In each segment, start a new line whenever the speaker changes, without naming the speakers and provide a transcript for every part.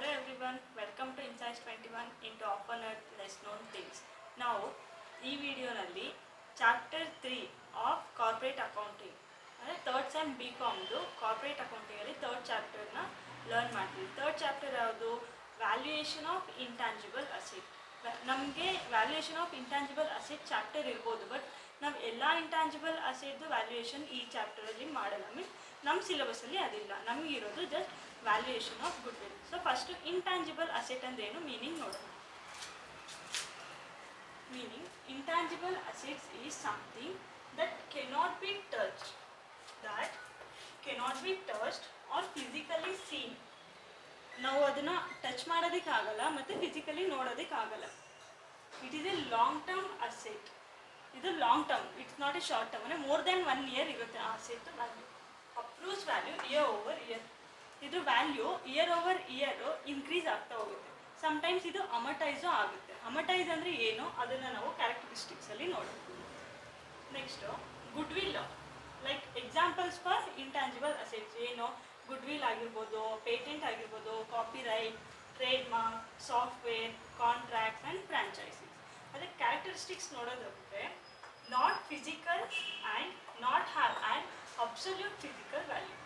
Hello everyone, welcome to Insights 21 into often less known things. ನಾವು ಈ ವಿಡಿಯೋನಲ್ಲಿ chapter 3 of corporate accounting ಅಂದರೆ third sem BComದು corporate ಅಕೌಂಟಿಂಗಲ್ಲಿ ಥರ್ಡ್ ಚಾಪ್ಟರ್ನ ಲರ್ನ್ ಮಾಡ್ತೀವಿ. ಥರ್ಡ್ ಚಾಪ್ಟರ್ ಯಾವುದು? Valuation of intangible asset. ನಮಗೆ valuation of intangible asset chapter ಇರ್ಬೋದು, ಬಟ್ ನಾವು ಎಲ್ಲ ಇಂಟ್ಯಾಂಜಿಬಲ್ ಅಸೆಟ್ದು ವ್ಯಾಲ್ಯೂಯೇಷನ್ ಈ ಚಾಪ್ಟರಲ್ಲಿ ಮಾಡಲ್ಲ. ಮೀನ್ಸ್ ನಮ್ಮ ಸಿಲೆಬಸ್ಸಲ್ಲಿ ಅದಿಲ್ಲ. ನಮಗಿರೋದು just valuation of goodwill. So first intangible asset ಅಂದ್ರೇನು ಮೀನಿಂಗ್ ನೋಡೋಣ. Meaning, intangible assets is something that cannot be touched or physically seen. ನಾವು ಅದನ್ನು ಟಚ್ ಮಾಡೋದಕ್ಕಾಗಲ್ಲ ಮತ್ತು ಫಿಸಿಕಲಿ ನೋಡೋದಕ್ಕಾಗಲ್ಲ. It is a long term asset. ಇದು long term, it's not a short term. ಅಂದರೆ more than 1 year ಇರುತ್ತೆ ಆ asset value. Approves value year over year. ಇದು value year over year increase ಆಗ್ತಾ ಹೋಗುತ್ತೆ. ಸಮ್ಟೈಮ್ಸ್ ಇದು ಅಮರ್ಟೈಸು ಆಗುತ್ತೆ. ಅಮರ್ಟೈಸ್ ಅಂದರೆ ಏನು ಅದನ್ನು ನಾವು ಕ್ಯಾರೆಕ್ಟರಿಸ್ಟಿಕ್ಸಲ್ಲಿ ನೋಡೋಣ. Next goodwill. Like examples for intangible assets ಏನು? ಗುಡ್ವಿಲ್ ಆಗಿರ್ಬೋದು, ಪೇಟೆಂಟ್ ಆಗಿರ್ಬೋದು, copyright, trade mark, software, contracts and franchises. ಅದಕ್ಕೆ ಕ್ಯಾರೆಕ್ಟರಿಸ್ಟಿಕ್ಸ್ ನೋಡೋದಾದರೆ not physical and not have and absolute physical value.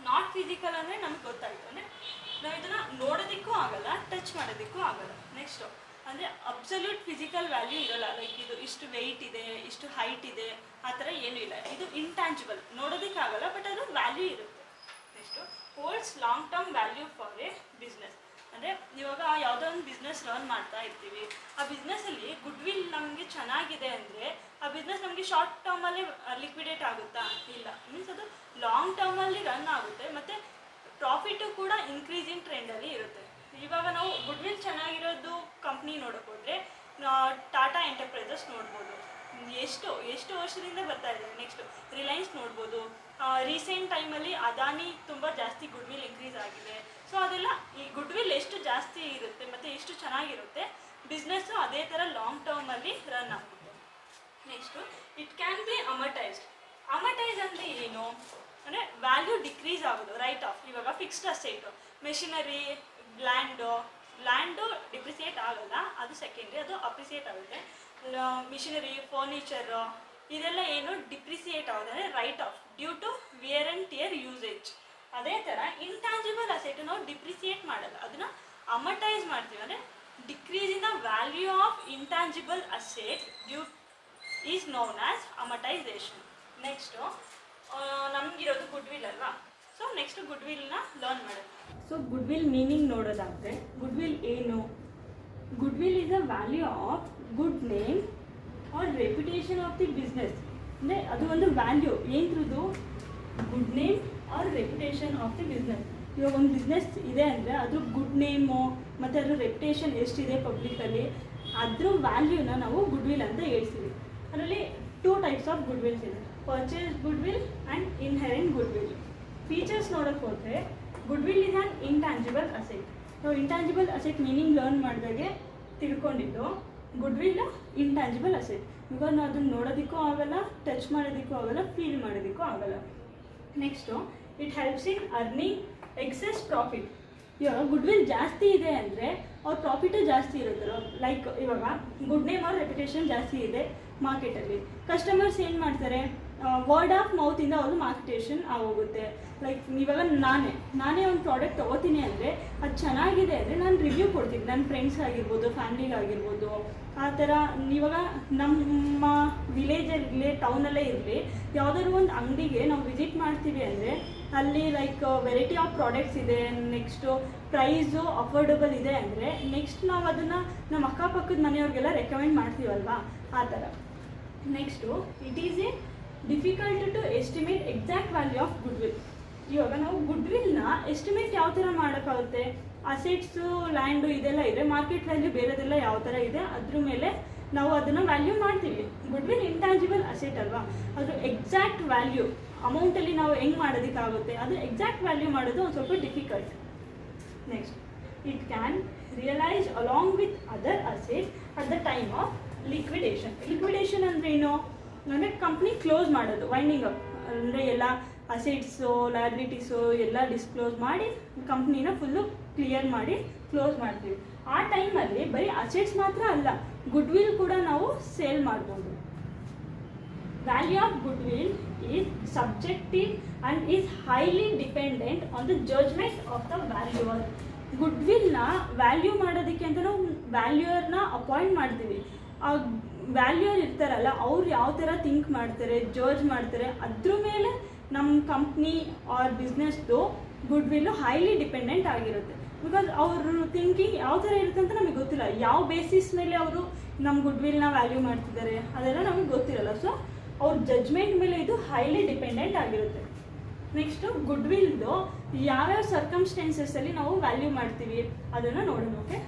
Not physical ಅಂದರೆ ನಮ್ಗೆ ಗೊತ್ತಾಯಿತು, ಅಂದರೆ ನಾವು ಇದನ್ನು ನೋಡೋದಕ್ಕೂ ಆಗಲ್ಲ, ಟಚ್ ಮಾಡೋದಕ್ಕೂ ಆಗಲ್ಲ. ನೆಕ್ಸ್ಟು ಅಂದರೆ ಅಬ್ಸಲ್ಯೂಟ್ ಫಿಸಿಕಲ್ ವ್ಯಾಲ್ಯೂ ಇರೋಲ್ಲ. ಲೈಕ್ ಇದು ಇಷ್ಟು ವೆಯ್ಟ್ ಇದೆ, ಇಷ್ಟು ಹೈಟ್ ಇದೆ, ಆ ಥರ ಏನೂ ಇಲ್ಲ. ಇದು ಇಂಟ್ಯಾಂಜಿಬಲ್, ನೋಡೋದಕ್ಕಾಗಲ್ಲ ಬಟ್ ಅದು ವ್ಯಾಲ್ಯೂ ಇರುತ್ತೆ. Next holds long term value for A business. ಅಂದರೆ ಇವಾಗ ಯಾವುದೋ ಒಂದು ಬಿಸ್ನೆಸ್ ರನ್ ಮಾಡ್ತಾ ಇರ್ತೀವಿ, ಆ ಬಿಸ್ನೆಸ್ಸಲ್ಲಿ ಗುಡ್ವಿಲ್ ನಮಗೆ ಚೆನ್ನಾಗಿದೆ ಅಂದರೆ ಆ ಬಿಸ್ನೆಸ್ ನಮಗೆ ಶಾರ್ಟ್ ಟರ್ಮಲ್ಲಿ ಲಿಕ್ವಿಡೇಟ್ ಆಗುತ್ತಾ? ಇಲ್ಲ. ಮೀನ್ಸ್ ಅದು ಲಾಂಗ್ ಟರ್ಮಲ್ಲಿ ರನ್ ಆಗುತ್ತೆ ಮತ್ತು ಪ್ರಾಫಿಟು ಕೂಡ ಇನ್ಕ್ರೀಸಿಂಗ್ ಟ್ರೆಂಡಲ್ಲಿ ಇರುತ್ತೆ. ಇವಾಗ ನಾವು ಗುಡ್ವಿಲ್ ಚೆನ್ನಾಗಿರೋದು ಕಂಪ್ನಿ ನೋಡೋಕೆ ಹೋದರೆ ಟಾಟಾ ಎಂಟರ್ಪ್ರೈಸಸ್ ನೋಡ್ಬೋದು, ಎಷ್ಟು ವರ್ಷದಿಂದ ಬರ್ತಾ ಇದ್ದಾರೆ. ನೆಕ್ಸ್ಟು ರಿಲಯನ್ಸ್ ನೋಡ್ಬೋದು. ರೀಸೆಂಟ್ ಟೈಮಲ್ಲಿ ಅದಾನಿ ತುಂಬ ಜಾಸ್ತಿ ಗುಡ್ವಿಲ್ ಇನ್ಕ್ರೀಸ್ ಆಗಿದೆ. ಸೊ ಅದೆಲ್ಲ ಈ ಗುಡ್ವಿಲ್ ಎಷ್ಟು ಜಾಸ್ತಿ ಇರುತ್ತೆ ಮತ್ತು ಎಷ್ಟು ಚೆನ್ನಾಗಿರುತ್ತೆ, ಬಿಸ್ನೆಸ್ಸು ಅದೇ ಥರ ಲಾಂಗ್ ಟರ್ಮಲ್ಲಿ ರನ್ ಆಗುತ್ತೆ. Next it can be amortised. Amortise ಅಂದರೆ ಏನು? ಅಂದರೆ ವ್ಯಾಲ್ಯೂ ಡಿಕ್ರೀಸ್ ಆಗೋದು, ರೈಟ್ ಆಫ್. ಇವಾಗ fixed asset, machinery, land depreciate ಆಗೋಲ್ಲ, ಅದು ಸೆಕೆಂಡ್ರಿ, ಅದು ಅಪ್ರಿಸಿಯೇಟ್ ಆಗುತ್ತೆ. ಮಿಷಿನರಿ, ಫರ್ನಿಚರು ಇದೆಲ್ಲ ಏನು ಡಿಪ್ರಿಸಿಯೇಟ್ ಆಗೋದು ಅಂದರೆ write off due to wear and tear usage. ಅದೇ ಥರ ಇಂಟ್ಯಾಂಜಿಬಲ್ ಅಸೆಟ್ ನಾವು ಡಿಪ್ರಿಸಿಯೇಟ್ ಮಾಡಲ್ಲ, ಅದನ್ನು ಅಮರ್ಟೈಸ್ ಮಾಡ್ತೀವಿ. ಅಂದರೆ decrease in the value of intangible asset due is known as amortisation. Next ನಮಗಿರೋದು ಗುಡ್ವಿಲ್ ಅಲ್ವಾ? ಸೊ ನೆಕ್ಸ್ಟ್ ಗುಡ್ವಿಲ್ನ ಲರ್ನ್ ಮಾಡೋದು. ಸೊ ಗುಡ್ವಿಲ್ ಮೀನಿಂಗ್ ನೋಡೋದಾದರೆ ಗುಡ್ವಿಲ್ ಏನು? Goodwill is a value of good name or reputation of the business. ಅಂದರೆ ಅದು ಒಂದು value ಏನ್ರದ್ದು? Good name or reputation of the business. ಇವಾಗ ಒಂದು ಬಿಸ್ನೆಸ್ ಇದೆ ಅಂದರೆ ಅದ್ರ ಗುಡ್ ನೇಮು ಮತ್ತು ಅದ್ರ ರೆಪ್ಯುಟೇಷನ್ ಎಷ್ಟಿದೆ ಪಬ್ಲಿಕಲ್ಲಿ, ಅದ್ರ ವ್ಯಾಲ್ಯೂನ ನಾವು ಗುಡ್ವಿಲ್ ಅಂತ ಹೇಳ್ತೀವಿ. ಅದರಲ್ಲಿ 2 types ಆಫ್ ಗುಡ್ವಿಲ್ಸ್ ಇದೆ, purchase goodwill and inherent goodwill. Features ನೋಡೋಕ್ಕೆ ಹೋದರೆ goodwill is an intangible asset. ನಾವು ಇಂಟ್ಯಾಂಜಿಬಲ್ ಅಸೆಟ್ ಮೀನಿಂಗ್ ಲರ್ನ್ ಮಾಡಿದಾಗೆ ತಿಳ್ಕೊಂಡಿದ್ದು ಗುಡ್ವಿಲ್ ಇಂಟ್ಯಾಂಜಿಬಲ್ ಅಸೆಟ್. ಇವಾಗ ನಾವು ಅದನ್ನು ನೋಡೋದಕ್ಕೂ ಆಗಲ್ಲ, ಟಚ್ ಮಾಡೋದಕ್ಕೂ ಆಗಲ್ಲ, ಫೀಲ್ ಮಾಡೋದಕ್ಕೂ ಆಗಲ್ಲ. Next it helps in earning excess profit. ಇವಾಗ ಗುಡ್ವಿಲ್ ಜಾಸ್ತಿ ಇದೆ ಅಂದರೆ ಅವ್ರ ಪ್ರಾಫಿಟು ಜಾಸ್ತಿ ಇರುತ್ತಲ್ಲ. ಲೈಕ್ ಇವಾಗ ಗುಡ್ ನೇಮ್ ಅವ್ರ ರೆಪ್ಯುಟೇಷನ್ ಜಾಸ್ತಿ ಇದೆ ಮಾರ್ಕೆಟಲ್ಲಿ, ಕಸ್ಟಮರ್ಸ್ ಏನು ಮಾಡ್ತಾರೆ, ವರ್ಡ್ ಆಫ್ ಮೌತಿಂದ ಅವರು ಮಾರ್ಕೆಟೇಷನ್ ಆಗೋಗುತ್ತೆ. ಲೈಕ್ ಇವಾಗ ನಾನೇ ಒಂದು ಪ್ರಾಡಕ್ಟ್ ತೊಗೋತೀನಿ ಅಂದರೆ ಅದು ಚೆನ್ನಾಗಿದೆ ಅಂದರೆ ನಾನು ರಿವ್ಯೂ ಕೊಡ್ತೀನಿ, ನನ್ನ ಫ್ರೆಂಡ್ಸ್ ಆಗಿರ್ಬೋದು, ಫ್ಯಾಮಿಲಿಗಾಗಿರ್ಬೋದು. ಆ ಥರ ಇವಾಗ ನಮ್ಮ ವಿಲೇಜಲ್ಲಿ, ಟೌನಲ್ಲೇ ಇರಲಿ, ಯಾವುದಾದ್ರು ಒಂದು ಅಂಗಡಿಗೆ ನಾವು ವಿಸಿಟ್ ಮಾಡ್ತೀವಿ ಅಂದರೆ ಅಲ್ಲಿ ಲೈಕ್ ವೆರೈಟಿ ಆಫ್ ಪ್ರಾಡಕ್ಟ್ಸ್ ಇದೆ, ನೆಕ್ಸ್ಟು ಪ್ರೈಸು ಅಫೋರ್ಡಬಲ್ ಇದೆ ಅಂದರೆ ನೆಕ್ಸ್ಟ್ ನಾವು ಅದನ್ನು ನಮ್ಮ ಅಕ್ಕಪಕ್ಕದ ಮನೆಯವ್ರಿಗೆಲ್ಲ ರೆಕಮೆಂಡ್ ಮಾಡ್ತೀವಲ್ವಾ, ಆ ಥರ. Next it is a difficult to estimate exact value of goodwill. ಇವಾಗ ನಾವು ಗುಡ್ವಿಲ್ನ ಎಸ್ಟಿಮೇಟ್ ಯಾವ ಥರ ಮಾಡೋಕ್ಕಾಗುತ್ತೆ? ಅಸೆಟ್ಸು, ಲ್ಯಾಂಡು ಇದೆಲ್ಲ ಇದೆ, ಮಾರ್ಕೆಟ್ ವ್ಯಾಲ್ಯೂ ಬೇರೆದೆಲ್ಲ ಯಾವ ಥರ ಇದೆ ಅದ್ರ ಮೇಲೆ ನಾವು ಅದನ್ನು ವ್ಯಾಲ್ಯೂ ಮಾಡ್ತೀವಿ. ಗುಡ್ವಿಲ್ ಇಂಟ್ಯಾಂಜಿಬಲ್ ಅಸೆಟ್ ಅಲ್ವಾ, ಅದು ಎಕ್ಸಾಕ್ಟ್ ವ್ಯಾಲ್ಯೂ ಅಮೌಂಟಲ್ಲಿ ನಾವು ಹೆಂಗೆ ಮಾಡೋದಕ್ಕಾಗುತ್ತೆ? ಅದು ಎಕ್ಸಾಕ್ಟ್ ವ್ಯಾಲ್ಯೂ ಮಾಡೋದು ಒಂದು ಸ್ವಲ್ಪ difficult. Next it can realise along with other asset at the time of liquidation. Liquidation ಅಂದರೆ ಏನು? ಅಂದರೆ ಕಂಪ್ನಿ ಕ್ಲೋಸ್ ಮಾಡೋದು, ವೈಂಡಿಂಗ್ ಅಪ್. ಅಂದರೆ ಎಲ್ಲ ಅಸೆಟ್ಸು ಲಯಬಿಲಿಟೀಸು ಎಲ್ಲ ಡಿಸ್ಕ್ಲೋಸ್ ಮಾಡಿ ಕಂಪ್ನಿನ ಫುಲ್ಲು ಕ್ಲಿಯರ್ ಮಾಡಿ ಕ್ಲೋಸ್ ಮಾಡ್ತೀವಿ. ಆ ಟೈಮಲ್ಲಿ ಬರೀ ಅಸೆಟ್ಸ್ ಮಾತ್ರ ಅಲ್ಲ, ಗುಡ್ವಿಲ್ ಕೂಡ ನಾವು ಸೇಲ್ ಮಾಡ್ಬೋದು. Value of goodwill is subjective and is highly dependent on the judgement of the valuer. ಗುಡ್ವಿಲ್ನ ವ್ಯಾಲ್ಯೂ ಮಾಡೋದಕ್ಕೆ ಅಂತ ನಾವು ವ್ಯಾಲ್ಯೂಯರ್ನ ಅಪಾಯಿಂಟ್ ಮಾಡ್ತೀವಿ. ಆ ವ್ಯಾಲ್ಯೂಯರ್ ಇರ್ತಾರಲ್ಲ, ಅವ್ರು ಯಾವ ಥರ ಥಿಂಕ್ ಮಾಡ್ತಾರೆ, ಜಡ್ಜ್ ಮಾಡ್ತಾರೆ, ಅದ್ರ ಮೇಲೆ ನಮ್ಮ ಕಂಪ್ನಿ ಆರ್ ಬಿಸ್ನೆಸ್ದು ಗುಡ್ವಿಲ್ಲು ಹೈಲಿ ಡಿಪೆಂಡೆಂಟ್ ಆಗಿರುತ್ತೆ. ಬಿಕಾಸ್ ಅವ್ರ ಥಿಂಕಿಂಗ್ ಯಾವ ಥರ ಇರುತ್ತೆ ಅಂತ ನಮಗೆ ಗೊತ್ತಿಲ್ಲ. ಯಾವ ಬೇಸಿಸ್ ಮೇಲೆ ಅವರು ನಮ್ಮ ಗುಡ್ವಿಲ್ನ ವ್ಯಾಲ್ಯೂ ಮಾಡ್ತಿದ್ದಾರೆ ಅದೆಲ್ಲ ನಮಗೆ ಗೊತ್ತಿರಲ್ಲ. ಸೊ ಅವ್ರ ಜಡ್ಜ್ಮೆಂಟ್ ಮೇಲೆ ಇದು ಹೈಲಿ ಡಿಪೆಂಡೆಂಟ್ ಆಗಿರುತ್ತೆ. ನೆಕ್ಸ್ಟು ಗುಡ್ವಿಲ್ದು ಯಾವ್ಯಾವ ಸರ್ಕಮ್ಸ್ಟೆನ್ಸಸ್ಸಲ್ಲಿ ನಾವು ವ್ಯಾಲ್ಯೂ ಮಾಡ್ತೀವಿ ಅದನ್ನು ನೋಡೋಣ. ಓಕೆ,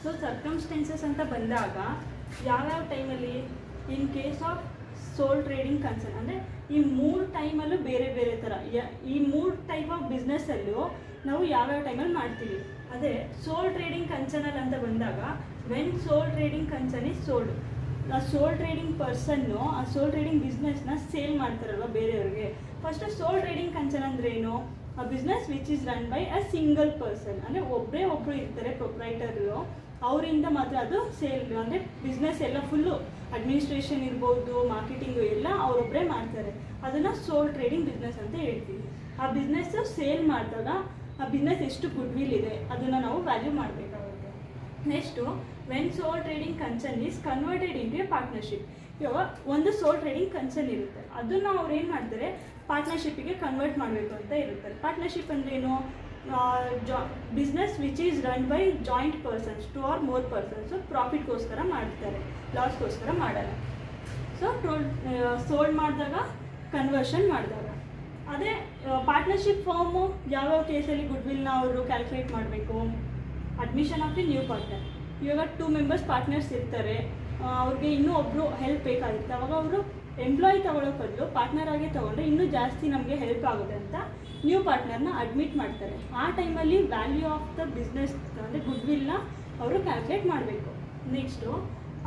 ಸೊ ಸರ್ಕಮ್ಸ್ಟೆನ್ಸಸ್ ಅಂತ ಬಂದಾಗ ಯಾವ್ಯಾವ ಟೈಮಲ್ಲಿ, in case of sole trading concern, ಅಂದರೆ ಈ 3 ಟೈಮಲ್ಲೂ ಬೇರೆ ಬೇರೆ ಥರ, ಈ 3 ಟೈಪ್ ಆಫ್ ಬಿಸ್ನೆಸ್ಸಲ್ಲೂ ನಾವು ಯಾವ್ಯಾವ ಟೈಮಲ್ಲಿ ಮಾಡ್ತೀವಿ. ಅದೇ ಸೋಲ್ ಟ್ರೇಡಿಂಗ್ ಕನ್ಸರ್ನಲ್ಲಿ ಅಂತ ಬಂದಾಗ, when sole trading concern is sold, ಆ ಸೋಲ್ ಟ್ರೇಡಿಂಗ್ ಪರ್ಸನ್ನು ಆ ಸೋಲ್ ಟ್ರೇಡಿಂಗ್ ಬಿಸ್ನೆಸ್ನ ಸೇಲ್ ಮಾಡ್ತಾರಲ್ವ ಬೇರೆಯವ್ರಿಗೆ. ಫಸ್ಟು ಸೋಲ್ ಟ್ರೇಡಿಂಗ್ ಕನ್ಸರ್ನ್ ಅಂದರೆ ಏನು? ಆ business which is run by a single person, ಅಂದರೆ ಒಬ್ಬರು ಇರ್ತಾರೆ ಪ್ರೊಪ್ರೈಟರು, ಅವರಿಂದ ಮಾತ್ರ ಅದು ಸೇಲ್, ಅಂದರೆ ಬಿಸ್ನೆಸ್ ಎಲ್ಲ ಫುಲ್ಲು ಅಡ್ಮಿನಿಸ್ಟ್ರೇಷನ್ ಇರ್ಬೋದು, ಮಾರ್ಕೆಟಿಂಗು ಎಲ್ಲ ಅವರೊಬ್ಬರೇ ಮಾಡ್ತಾರೆ. ಅದನ್ನು ಸೋಲ್ ಟ್ರೇಡಿಂಗ್ ಬಿಸ್ನೆಸ್ ಅಂತ ಹೇಳ್ತೀವಿ. ಆ ಬಿಸ್ನೆಸ್ಸು ಸೇಲ್ ಮಾಡಿದಾಗ ಆ ಬಿಸ್ನೆಸ್ ಎಷ್ಟು ಗುಡ್ವಿಲ್ ಇದೆ ಅದನ್ನು ನಾವು ವ್ಯಾಲ್ಯೂ ಮಾಡಬೇಕಾಗುತ್ತೆ. Next when sole trading concern is converted into a partnership. ಇವಾಗ ಒಂದು ಸೋಲ್ ಟ್ರೇಡಿಂಗ್ ಕನ್ಸರ್ನ್ ಇರುತ್ತೆ, ಅದನ್ನು ಅವ್ರು ಏನು ಮಾಡ್ತಾರೆ, ಪಾರ್ಟ್ನರ್ಶಿಪ್ಪಿಗೆ ಕನ್ವರ್ಟ್ ಮಾಡಬೇಕು ಅಂತ ಇರುತ್ತೆ. ಪಾರ್ಟ್ನರ್ಶಿಪ್ ಅಂದರೆ ಏನು? Business which is run by joint persons, 2 or more persons ಪ್ರಾಫಿಟ್ಗೋಸ್ಕರ ಮಾಡ್ತಾರೆ, ಲಾಸ್ಗೋಸ್ಕರ ಮಾಡಲ್ಲ. ಸೊ ಸೋಲ್ಡ್ ಮಾಡಿದಾಗ, ಕನ್ವರ್ಷನ್ ಮಾಡಿದಾಗ. ಅದೇ ಪಾರ್ಟ್ನರ್ಶಿಪ್ ಫಾರ್ಮು ಯಾವ್ಯಾವ ಕೇಸಲ್ಲಿ ಗುಡ್ವಿಲ್ನ ಅವರು ಕ್ಯಾಲ್ಕುಲೇಟ್ ಮಾಡಬೇಕು? Admission of the new partner. ಇವಾಗ 2 ಮೆಂಬರ್ಸ್ ಪಾರ್ಟ್ನರ್ಸ್ ಇರ್ತಾರೆ, ಅವ್ರಿಗೆ ಇನ್ನೂ ಒಬ್ಬರು ಹೆಲ್ಪ್ ಬೇಕಾಗುತ್ತೆ. ಅವಾಗ ಅವರು ಎಂಪ್ಲಾಯಿ ತೊಗೊಳ್ಳೋ ಬದಲು ಪಾರ್ಟ್ನರ್ ಆಗಿ ತೊಗೊಂಡ್ರೆ ಇನ್ನೂ ಜಾಸ್ತಿ ನಮಗೆ ಹೆಲ್ಪ್ ಆಗುತ್ತೆ ಅಂತ ನ್ಯೂ ಪಾರ್ಟ್ನರ್ನ ಅಡ್ಮಿಟ್ ಮಾಡ್ತಾರೆ. ಆ ಟೈಮಲ್ಲಿ ವ್ಯಾಲ್ಯೂ ಆಫ್ ದ ಬಿಸ್ನೆಸ್ ಅಂದರೆ ಗುಡ್ವಿಲ್ನ ಅವರು ಕ್ಯಾಲ್ಕುಲೇಟ್ ಮಾಡಬೇಕು. Next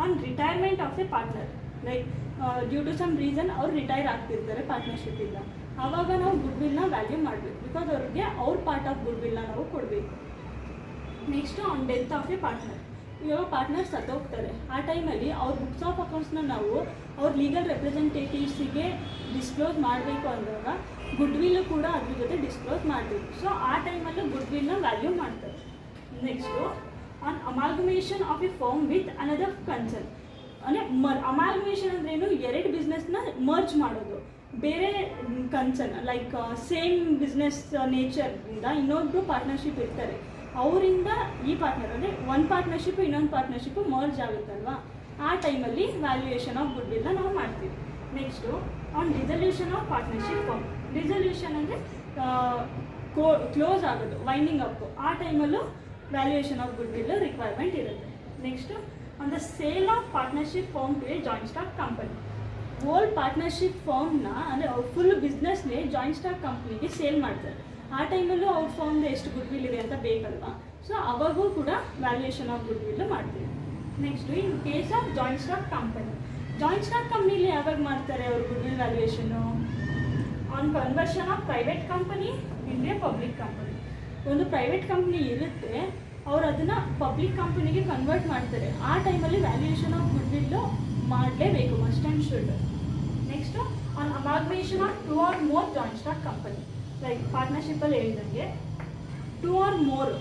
on retirement of a partner, like due to some reason ಅವ್ರು ರಿಟೈರ್ ಆಗ್ತಿರ್ತಾರೆ ಪಾರ್ಟ್ನರ್ಶಿಪ್ಪಿಂದ, ಆವಾಗ ನಾವು ಗುಡ್ವಿಲ್ನ ವ್ಯಾಲ್ಯೂ ಮಾಡಬೇಕು. ಬಿಕಾಸ್ ಅವ್ರಿಗೆ ಅವ್ರ ಪಾರ್ಟ್ ಆಫ್ ಗುಡ್ವಿಲ್ನ ನಾವು ಕೊಡಬೇಕು. Next on death of a partner. ಇವಾಗ ಪಾರ್ಟ್ನರ್ ಸತ್ತೋಗ್ತಾರೆ, ಆ ಟೈಮಲ್ಲಿ ಅವ್ರ ಬುಕ್ಸ್ ಆಫ್ ಅಕೌಂಟ್ಸ್ನ ನಾವು ಅವ್ರ ಲೀಗಲ್ ರೆಪ್ರೆಸೆಂಟೇಟಿವ್ಸಿಗೆ ಡಿಸ್ಕ್ಲೋಸ್ ಮಾಡಬೇಕು ಅಂದಾಗ ಗುಡ್ವಿಲ್ಲು ಕೂಡ ಅದ್ರ ಜೊತೆ ಡಿಸ್ಕ್ಲೋಸ್ ಮಾಡಬೇಕು. ಸೊ ಆ ಟೈಮಲ್ಲೂ ಗುಡ್ವಿಲ್ನ ವ್ಯಾಲ್ಯೂ ಮಾಡ್ತಾರೆ. Next on amalgamation of A firm with another concern, ಅಂದರೆ ಅಮಾಲ್ಗಮೇಷನ್ ಅಂದ್ರೇನು? 2 ಬಿಸ್ನೆಸ್ನ ಮರ್ಜ್ ಮಾಡೋದು. ಬೇರೆ ಕನ್ಸರ್ನ್ ಲೈಕ್ ಸೇಮ್ ಬಿಸ್ನೆಸ್ ನೇಚರಿಂದ ಇನ್ನೊಬ್ಬರು ಪಾರ್ಟ್ನರ್ಶಿಪ್ ಇರ್ತಾರೆ, ಅವರಿಂದ ಈ ಪಾರ್ಟ್ನರ್ ಅಂದರೆ ಒಂದು ಪಾರ್ಟ್ನರ್ಶಿಪ್ಪು ಇನ್ನೊಂದು ಪಾರ್ಟ್ನರ್ಶಿಪ್ಪು ಮರ್ಜ್ ಆಗುತ್ತಲ್ವ, ಆ ಟೈಮಲ್ಲಿ ವ್ಯಾಲ್ಯೂಯೇಷನ್ ಆಫ್ ಗುಡ್ವಿಲ್ನ ನಾವು ಮಾಡ್ತೀವಿ. Next on resolution of partnership firm. Resolution ಅಂದರೆ ಕ್ಲೋಸ್ ಆಗೋದು, ವೈಂಡಿಂಗ್ ಅಪ್, ಆ ಟೈಮಲ್ಲೂ ವ್ಯಾಲ್ಯೂಯೇಷನ್ ಆಫ್ ಗುಡ್ವಿಲ್ ರಿಕ್ವೈರ್ಮೆಂಟ್ ಇರುತ್ತೆ. Next on the sale of partnership firm to a joint stock company. Whole partnership ಫಾರ್ಮ್ನ ಅಂದರೆ ಅವ್ರ ಫುಲ್ ಬಿಸ್ನೆಸ್ನೇ ಜಾಯಿಂಟ್ ಸ್ಟಾಕ್ ಕಂಪ್ನಿಗೆ ಸೇಲ್ ಮಾಡ್ತಾರೆ. ಆ ಟೈಮಲ್ಲೂ ಅವ್ರ ಫಾರ್ಮ್ದು ಎಷ್ಟು ಗುಡ್ವಿಲ್ ಇದೆ ಅಂತ ಬೇಕಲ್ವಾ, ಸೊ ಅವಾಗೂ ಕೂಡ ವ್ಯಾಲ್ಯೂಯೇಷನ್ ಆಫ್ ಗುಡ್ವಿಲ್ ಮಾಡ್ತೀವಿ. Next in case of joint stock company, joint stock ಕಂಪ್ನಿಲಿ ಯಾವಾಗ ಮಾಡ್ತಾರೆ ಅವರು ಗುಡ್ವಿಲ್ ವ್ಯಾಲ್ಯೂಯೇಷನ್ನು? On conversion of private company into a public company. ಒಂದು ಪ್ರೈವೇಟ್ ಕಂಪ್ನಿ ಇರುತ್ತೆ, ಅವ್ರು ಅದನ್ನು ಪಬ್ಲಿಕ್ ಕಂಪನಿಗೆ ಕನ್ವರ್ಟ್ ಮಾಡ್ತಾರೆ, ಆ ಟೈಮಲ್ಲಿ ವ್ಯಾಲ್ಯೂಯೇಷನ್ ಆಫ್ ಗುಡ್ವಿಲ್ಲು ಮಾಡಲೇಬೇಕು, must and should. Next on amalgamation of 2 or more joint stock company, like ಪಾರ್ಟ್ನರ್ಶಿಪ್ಪಲ್ಲಿ ಹೇಳಿದಂಗೆ 2 or more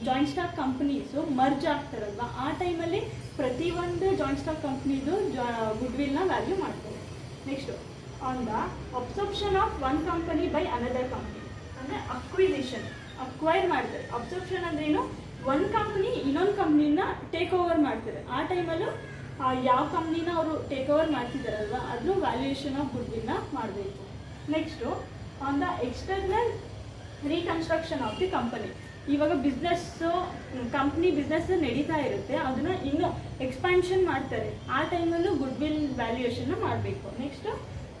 joint stock companies merge ಆಗ್ತಾರಲ್ವ, ಆ ಟೈಮಲ್ಲಿ ಪ್ರತಿಯೊಂದು ಜಾಯಿಂಟ್ ಸ್ಟಾಕ್ ಕಂಪ್ನಿದು ಗುಡ್ವಿಲ್ನ ವ್ಯಾಲ್ಯೂ ಮಾಡ್ತಾರೆ. Next on the absorption of one company by another company, ಅಂದರೆ ಅಕ್ವೈರ್ ಮಾಡ್ತಾರೆ. ಅಬ್ಸರ್ಪ್ಷನ್ ಅಂದ್ರೇನು? ಒಂದು ಕಂಪ್ನಿ ಇನ್ನೊಂದು ಕಂಪ್ನಿನ ಟೇಕ್ ಓವರ್ ಮಾಡ್ತಾರೆ, ಆ ಟೈಮಲ್ಲೂ ಯಾವ ಕಂಪ್ನಿನ ಅವರು ಟೇಕ್ ಓವರ್ ಮಾಡ್ತಿದ್ದಾರಲ್ವ ಅದ್ರ ವ್ಯಾಲ್ಯೂಯೇಷನ್ ಆಫ್ ಗುಡ್ವಿಲ್ನ ಮಾಡಬೇಕು. Next on the external reconstruction of the company. ಇವಾಗ ಬಿಸ್ನೆಸ್ಸು ಕಂಪ್ನಿ ಬಿಸ್ನೆಸ್ ನಡೀತಾ ಇರುತ್ತೆ, ಅದನ್ನು ಇನ್ನೂ ಎಕ್ಸ್ಪ್ಯಾನ್ಷನ್ ಮಾಡ್ತಾರೆ, ಆ ಟೈಮಲ್ಲೂ ಗುಡ್ವಿಲ್ ವ್ಯಾಲ್ಯೂಯೇಷನ್ನ ಮಾಡಬೇಕು. Next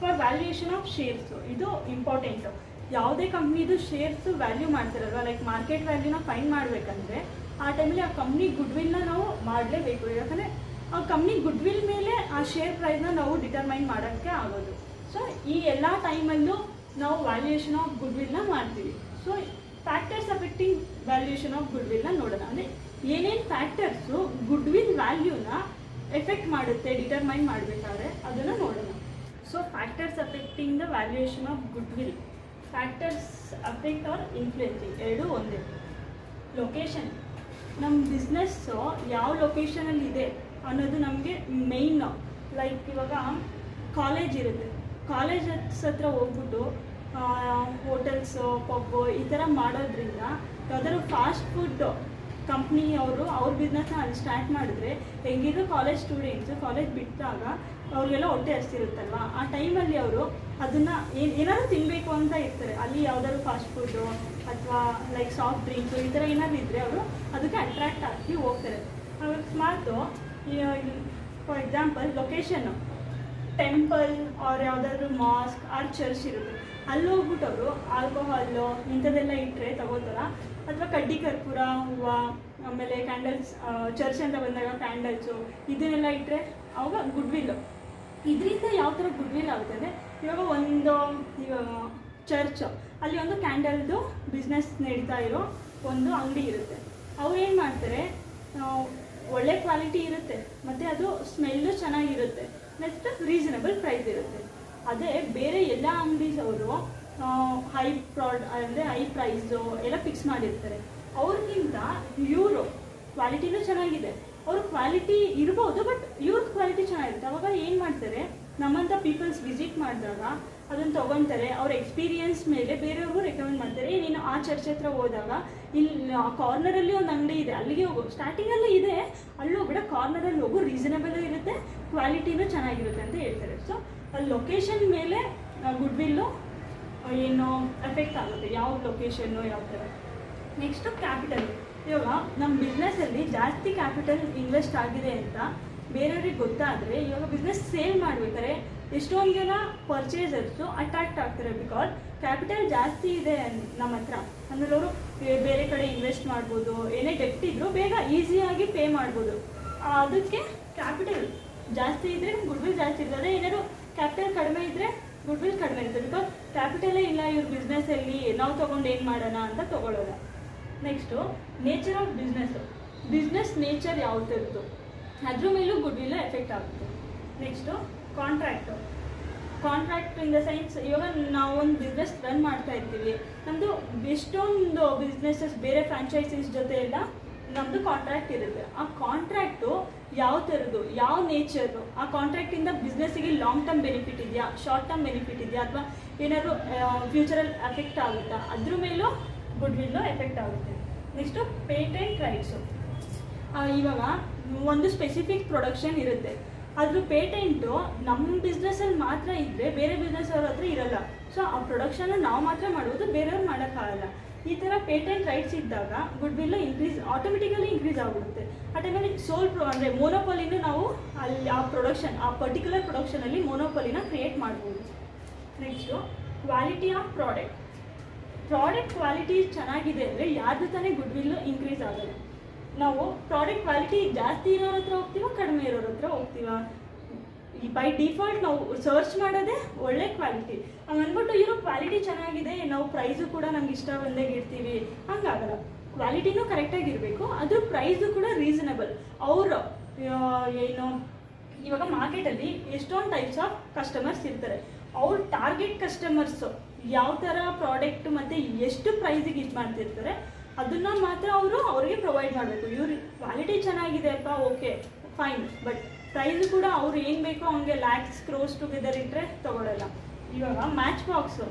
for valuation of shares, ಇದು ಇಂಪಾರ್ಟೆಂಟು. ಯಾವುದೇ ಕಂಪ್ನಿದು ಶೇರ್ಸು ವ್ಯಾಲ್ಯೂ ಮಾಡ್ತಾರಲ್ವ, ಲೈಕ್ ಮಾರ್ಕೆಟ್ ವ್ಯಾಲ್ಯೂನ ಫೈಂಡ್ ಮಾಡಬೇಕಂದ್ರೆ ಆ ಟೈಮಲ್ಲಿ ಆ ಕಂಪ್ನಿ ಗುಡ್ವಿಲ್ನ ನಾವು ಮಾಡಲೇಬೇಕು. ಯಾಕಂದರೆ ಆ ಕಂಪ್ನಿ ಗುಡ್ವಿಲ್ ಮೇಲೆ ಆ ಶೇರ್ ಪ್ರೈಸ್ನ ನಾವು ಡಿಟರ್ಮೈನ್ ಮಾಡೋಕ್ಕೆ ಆಗೋದು. ಸೊ ಈ ಎಲ್ಲ ಟೈಮಲ್ಲೂ ನಾವು ವ್ಯಾಲ್ಯೂಯೇಷನ್ ಆಫ್ ಗುಡ್ವಿಲ್ನ ಮಾಡ್ತೀವಿ. So factors affecting valuation of ಗುಡ್ವಿಲ್ನ ನೋಡೋಣ. ಅಂದರೆ ಏನೇನು ಫ್ಯಾಕ್ಟರ್ಸು ಗುಡ್ವಿಲ್ ವ್ಯಾಲ್ಯೂನ ಎಫೆಕ್ಟ್ ಮಾಡುತ್ತೆ ಡಿಟರ್ಮೈನ್ ಮಾಡಬೇಕಾದ್ರೆ ಅದನ್ನು ನೋಡೋಣ. So factors affecting the valuation of goodwill. Factors affect or influencing ಎರಡೂ ಒಂದೇ. ಲೊಕೇಶನ್, ನಮ್ಮ ಬಿಸ್ನೆಸ್ಸು ಯಾವ ಲೊಕೇಶನಲ್ಲಿ ಇದೆ ಅನ್ನೋದು ನಮಗೆ ಮೇಯ್ನ್. ಲೈಕ್ ಇವಾಗ ಕಾಲೇಜ್ ಇರುತ್ತೆ, ಕಾಲೇಜ್ ಹತ್ರ ಹೋಗ್ಬಿಟ್ಟು ಹೋಟೆಲ್ಸು ಪಬ್ಬು ಈ ಥರ ಮಾಡೋದ್ರಿಂದ ಯಾವ್ದಾದ್ರು ಫಾಸ್ಟ್ ಫುಡ್ ಕಂಪ್ನಿಯವರು ಅವ್ರ ಬಿಸ್ನೆಸ್ನ ಅಲ್ಲಿ ಸ್ಟಾರ್ಟ್ ಮಾಡಿದ್ರೆ ಹೆಂಗಿದ್ರು ಕಾಲೇಜ್ ಸ್ಟೂಡೆಂಟ್ಸು ಕಾಲೇಜ್ ಬಿಟ್ಟಾಗ ಅವ್ರಿಗೆಲ್ಲ ಹೊಟ್ಟೆ ಹಸ್ತಿರುತ್ತಲ್ವ, ಆ ಟೈಮಲ್ಲಿ ಅವರು ಅದನ್ನು ಏನಾದರೂ ತಿನ್ನಬೇಕು ಅಂತ ಇರ್ತಾರೆ. ಅಲ್ಲಿ ಯಾವ್ದಾದ್ರು ಫಾಸ್ಟ್ ಫುಡ್ಡು ಅಥವಾ ಲೈಕ್ ಸಾಫ್ಟ್ ಡ್ರಿಂಕ್ಸು ಈ ಥರ ಏನಾದರೂ ಇದ್ದರೆ ಅವರು ಅದಕ್ಕೆ ಅಟ್ರ್ಯಾಕ್ಟ್ ಆಗಿ ಹೋಗ್ತಾರೆ. ಅಕಸ್ಮಾತು ಫಾರ್ ಎಕ್ಸಾಂಪಲ್ ಲೊಕೇಶನ್ನು ಟೆಂಪಲ್ ಅವ್ರು ಯಾವುದಾದ್ರೂ ಮಾಸ್ಕ್ ಆರ್ ಚರ್ಚ್ ಇರುತ್ತೆ, ಅಲ್ಲಿ ಹೋಗ್ಬಿಟ್ಟು ಅವರು ಆಲ್ಕೋಹಾಲು ಇಂಥದ್ದೆಲ್ಲ ಇಟ್ಟರೆ ತಗೋತಾರ. ಅಥವಾ ಕಡ್ಡಿ ಕರ್ಪೂರ ಹೂವು ಆಮೇಲೆ ಕ್ಯಾಂಡಲ್ಸ್, ಚರ್ಚ್ ಅಂತ ಬಂದಾಗ ಕ್ಯಾಂಡಲ್ಸು ಇದನ್ನೆಲ್ಲ ಇಟ್ಟರೆ ಅವಾಗ ಗುಡ್ವಿಲ್ಲು. ಇದರಿಂದ ಯಾವ ಥರ ಗುಡ್ವಿಲ್ ಆಗುತ್ತೆ ಅಂದರೆ ಇವಾಗ ಇವಾಗ ಚರ್ಚ್ ಅಲ್ಲಿ ಒಂದು ಕ್ಯಾಂಡಲ್ದು ಬಿಸ್ನೆಸ್ ನಡೀತಾ ಇರೋ ಒಂದು ಅಂಗಡಿ ಇರುತ್ತೆ. ಅವ್ರು ಏನು ಮಾಡ್ತಾರೆ, ಒಳ್ಳೆ ಕ್ವಾಲಿಟಿ ಇರುತ್ತೆ ಮತ್ತು ಅದು ಸ್ಮೆಲ್ಲು ಚೆನ್ನಾಗಿರುತ್ತೆ, ನೆಕ್ಸ್ಟ್ ರೀಸನಬಲ್ ಪ್ರೈಸ್ ಇರುತ್ತೆ. ಅದೇ ಬೇರೆ ಎಲ್ಲ ಅಂಗಡೀಸ್ ಅವರು ಹೈ ಅಂದರೆ ಹೈ ಪ್ರೈಸು ಎಲ್ಲ ಫಿಕ್ಸ್ ಮಾಡಿರ್ತಾರೆ. ಅವ್ರಿಗಿಂತ ಇವರು ಕ್ವಾಲಿಟಿನೂ ಚೆನ್ನಾಗಿದೆ, ಅವ್ರ ಕ್ವಾಲಿಟಿ ಇರ್ಬೋದು ಬಟ್ ಇವ್ರದ್ದು ಕ್ವಾಲಿಟಿ ಚೆನ್ನಾಗಿರುತ್ತೆ. ಅವಾಗ ಏನು ಮಾಡ್ತಾರೆ, ನಮ್ಮಂಥ ಪೀಪಲ್ಸ್ ವಿಸಿಟ್ ಮಾಡಿದಾಗ ಅದನ್ನು ತೊಗೊತಾರೆ. ಅವ್ರ ಎಕ್ಸ್ಪೀರಿಯನ್ಸ್ ಮೇಲೆ ಬೇರೆಯವ್ರಿಗೂ ರೆಕಮೆಂಡ್ ಮಾಡ್ತಾರೆ. ನೀನು ಆ ಚರ್ಚ್ ಹತ್ರ ಹೋದಾಗ ಇಲ್ಲಿ ಕಾರ್ನರಲ್ಲಿ ಒಂದು ಅಂಗಡಿ ಇದೆ, ಅಲ್ಲಿಗೆ ಹೋಗು. ಸ್ಟಾರ್ಟಿಂಗಲ್ಲೂ ಇದೆ, ಅಲ್ಲಿ ಹೋಗ್ಬಿಡ ಕಾರ್ನರಲ್ಲಿ ಹೋಗು, ರೀಸನಬಲ್ ಇರುತ್ತೆ, ಕ್ವಾಲಿಟಿನೂ ಚೆನ್ನಾಗಿರುತ್ತೆ ಅಂತ ಹೇಳ್ತಾರೆ. ಸೊ ಅಲ್ಲಿ ಲೊಕೇಶನ್ ಮೇಲೆ ಗುಡ್ವಿಲ್ಲು ಏನು ಎಫೆಕ್ಟ್ ಆಗುತ್ತೆ, ಯಾವ ಲೊಕೇಶನ್ನು ಯಾವ ಥರ. Next capital. ಇವಾಗ ನಮ್ಮ ಬಿಸ್ನೆಸ್ಸಲ್ಲಿ ಜಾಸ್ತಿ ಕ್ಯಾಪಿಟಲ್ ಇನ್ವೆಸ್ಟ್ ಆಗಿದೆ ಅಂತ ಬೇರೆಯವ್ರಿಗೆ ಗೊತ್ತಾದರೆ ಇವಾಗ ಬಿಸ್ನೆಸ್ ಸೇಲ್ ಮಾಡಬೇಕಾದ್ರೆ ಎಷ್ಟೊಂದು ಜನ ಪರ್ಚೇಸರ್ಸು ಅಟ್ರಾಕ್ಟ್ ಆಗ್ತಾರೆ. ಬಿಕಾಸ್ ಕ್ಯಾಪಿಟಲ್ ಜಾಸ್ತಿ ಇದೆ ನಮ್ಮ ಹತ್ರ, ಆಮೇಲೆ ಅವರು ಬೇರೆ ಕಡೆ ಇನ್ವೆಸ್ಟ್ ಮಾಡ್ಬೋದು, ಏನೇ ಡೆಪ್ಟ್ ಇದ್ದರೂ ಬೇಗ ಈಸಿಯಾಗಿ ಪೇ ಮಾಡ್ಬೋದು. ಅದಕ್ಕೆ ಕ್ಯಾಪಿಟಲ್ ಜಾಸ್ತಿ ಇದ್ದರೆ ಗುಡ್ವಿಲ್ ಜಾಸ್ತಿ ಇರ್ತದೆ. ಏನಾದರೂ ಕ್ಯಾಪಿಟಲ್ ಕಡಿಮೆ ಇದ್ದರೆ ಗುಡ್ವಿಲ್ ಕಡಿಮೆ ಇರುತ್ತೆ. ಬಿಕಾಸ್ ಕ್ಯಾಪಿಟಲೇ ಇಲ್ಲ ಇವ್ರ ಬಿಸ್ನೆಸ್ಸಲ್ಲಿ, ನಾವು ತೊಗೊಂಡು ಏನು ಮಾಡೋಣ ಅಂತ ತೊಗೊಳ್ಳೋಲ್ಲ. Next nature of business. Business nature ಯಾವ ಥರದ್ದು ಅದ್ರ ಮೇಲೂ ಗುಡ್ವಿಲ್ ಎಫೆಕ್ಟ್ ಆಗುತ್ತೆ. Next contract. Contract in the sense, ಇವಾಗ ನಾವು ಒಂದು ಬಿಸ್ನೆಸ್ ರನ್ ಮಾಡ್ತಾ ಇರ್ತೀವಿ, ನಮ್ಮದು ಎಷ್ಟೊಂದು ಬಿಸ್ನೆಸ್ಸಸ್ ಬೇರೆ ಫ್ರಾಂಚೈಸೀಸ್ ಜೊತೆ ಎಲ್ಲ ನಮ್ಮದು ಕಾಂಟ್ರಾಕ್ಟ್ ಇರುತ್ತೆ. ಆ ಕಾಂಟ್ರಾಕ್ಟು ಯಾವ ಥರದ್ದು, ಯಾವ ನೇಚರು, ಆ ಕಾಂಟ್ರಾಕ್ಟಿಂದ ಬಿಸ್ನೆಸ್ಸಿಗೆ ಲಾಂಗ್ ಟರ್ಮ್ ಬೆನಿಫಿಟ್ ಇದೆಯಾ, ಶಾರ್ಟ್ ಟರ್ಮ್ ಬೆನಿಫಿಟ್ ಇದೆಯಾ, ಅಥವಾ ಏನಾದರೂ ಫ್ಯೂಚರಲ್ಲಿ ಎಫೆಕ್ಟ್ ಆಗುತ್ತಾ, ಅದ್ರ ಮೇಲೂ ಗುಡ್ವಿಲ್ಲು ಎಫೆಕ್ಟ್ ಆಗುತ್ತೆ. Next patent rights. ಇವಾಗ ಒಂದು ಸ್ಪೆಸಿಫಿಕ್ ಪ್ರೊಡಕ್ಷನ್ ಇರುತ್ತೆ, ಅದ್ರ ಪೇಟೆಂಟು ನಮ್ಮ ಬಿಸ್ನೆಸ್ಸಲ್ಲಿ ಮಾತ್ರ ಇದ್ದರೆ ಬೇರೆ ಬಿಸ್ನೆಸ್ ಅವ್ರ ಹತ್ರ ಇರಲ್ಲ. ಸೊ ಆ ಪ್ರೊಡಕ್ಷನ್ನ ನಾವು ಮಾತ್ರ ಮಾಡ್ಬೋದು, ಬೇರೆಯವ್ರು ಮಾಡೋಕ್ಕಾಗಲ್ಲ. ಈ ಥರ ಪೇಟೆಂಟ್ ರೈಟ್ಸ್ ಇದ್ದಾಗ ಗುಡ್ವಿಲ್ಲು ಆಟೋಮೆಟಿಕಲಿ ಇನ್ಕ್ರೀಸ್ ಆಗಿಬಿಡುತ್ತೆ. ಆ ಟೈಮಲ್ಲಿ ಅಂದರೆ ಮೋನೋಪೊಲಿನೂ ನಾವು ಅಲ್ಲಿ ಆ ಪರ್ಟಿಕ್ಯುಲರ್ ಪ್ರೊಡಕ್ಷನಲ್ಲಿ ಮೋನೋಪೊಲಿನ ಕ್ರಿಯೇಟ್ ಮಾಡ್ಬೋದು. Next quality of product quality ಚೆನ್ನಾಗಿದೆ ಅಂದರೆ ಯಾರ್ದು ತಾನೇ ಗುಡ್ವಿಲ್ಲು ಇನ್ಕ್ರೀಸ್ ಆಗೋದು. ನಾವು ಪ್ರಾಡಕ್ಟ್ ಕ್ವಾಲಿಟಿ ಜಾಸ್ತಿ ಇರೋರ ಹತ್ರ ಹೋಗ್ತೀವ, ಕಡಿಮೆ ಇರೋರ ಹತ್ರ ಹೋಗ್ತೀವ. ಬೈ ಡಿಫಾಲ್ಟ್ ನಾವು ಸರ್ಚ್ ಮಾಡೋದೇ ಒಳ್ಳೆ ಕ್ವಾಲಿಟಿ. ಹಂಗನ್ಬಿಟ್ಟು ಇರೋ ಕ್ವಾಲಿಟಿ ಚೆನ್ನಾಗಿದೆ, ನಾವು ಪ್ರೈಸು ಕೂಡ ನಮ್ಗೆ ಇಷ್ಟ ಬಂದಾಗ ಇರ್ತೀವಿ, ಹಂಗಾಗಲ್ಲ. ಕ್ವಾಲಿಟಿನೂ ಕರೆಕ್ಟಾಗಿರಬೇಕು, ಅದ್ರ ಪ್ರೈಸು ಕೂಡ ರೀಸನಬಲ್. ಅವರು ಏನು ಇವಾಗ ಮಾರ್ಕೆಟಲ್ಲಿ ಎಷ್ಟೊಂದು ಟೈಪ್ಸ್ ಆಫ್ ಕಸ್ಟಮರ್ಸ್ ಇರ್ತಾರೆ. ಅವ್ರ ಟಾರ್ಗೆಟ್ ಕಸ್ಟಮರ್ಸು ಯಾವ ಥರ ಪ್ರಾಡಕ್ಟ್ ಮತ್ತು ಎಷ್ಟು ಪ್ರೈಸಿಗೆ ಇದು ಮಾಡ್ತಿರ್ತಾರೆ ಅದನ್ನು ಮಾತ್ರ ಅವ್ರಿಗೆ ಪ್ರೊವೈಡ್ ಮಾಡಬೇಕು. ಇವ್ರ ಕ್ವಾಲಿಟಿ ಚೆನ್ನಾಗಿದೆ ಅಪ್ಪ, ಓಕೆ ಫೈನ್, ಬಟ್ ಪ್ರೈಸು ಕೂಡ ಅವ್ರು ಏನು ಬೇಕೋ ಹಂಗೆ ಲ್ಯಾಕ್ಸ್ ಕ್ರೋಸ್ ಟುಗೆದರ್ ಇಟ್ಟರೆ ತೊಗೊಳ್ಳಲ್ಲ. ಇವಾಗ ಮ್ಯಾಚ್ ಬಾಕ್ಸು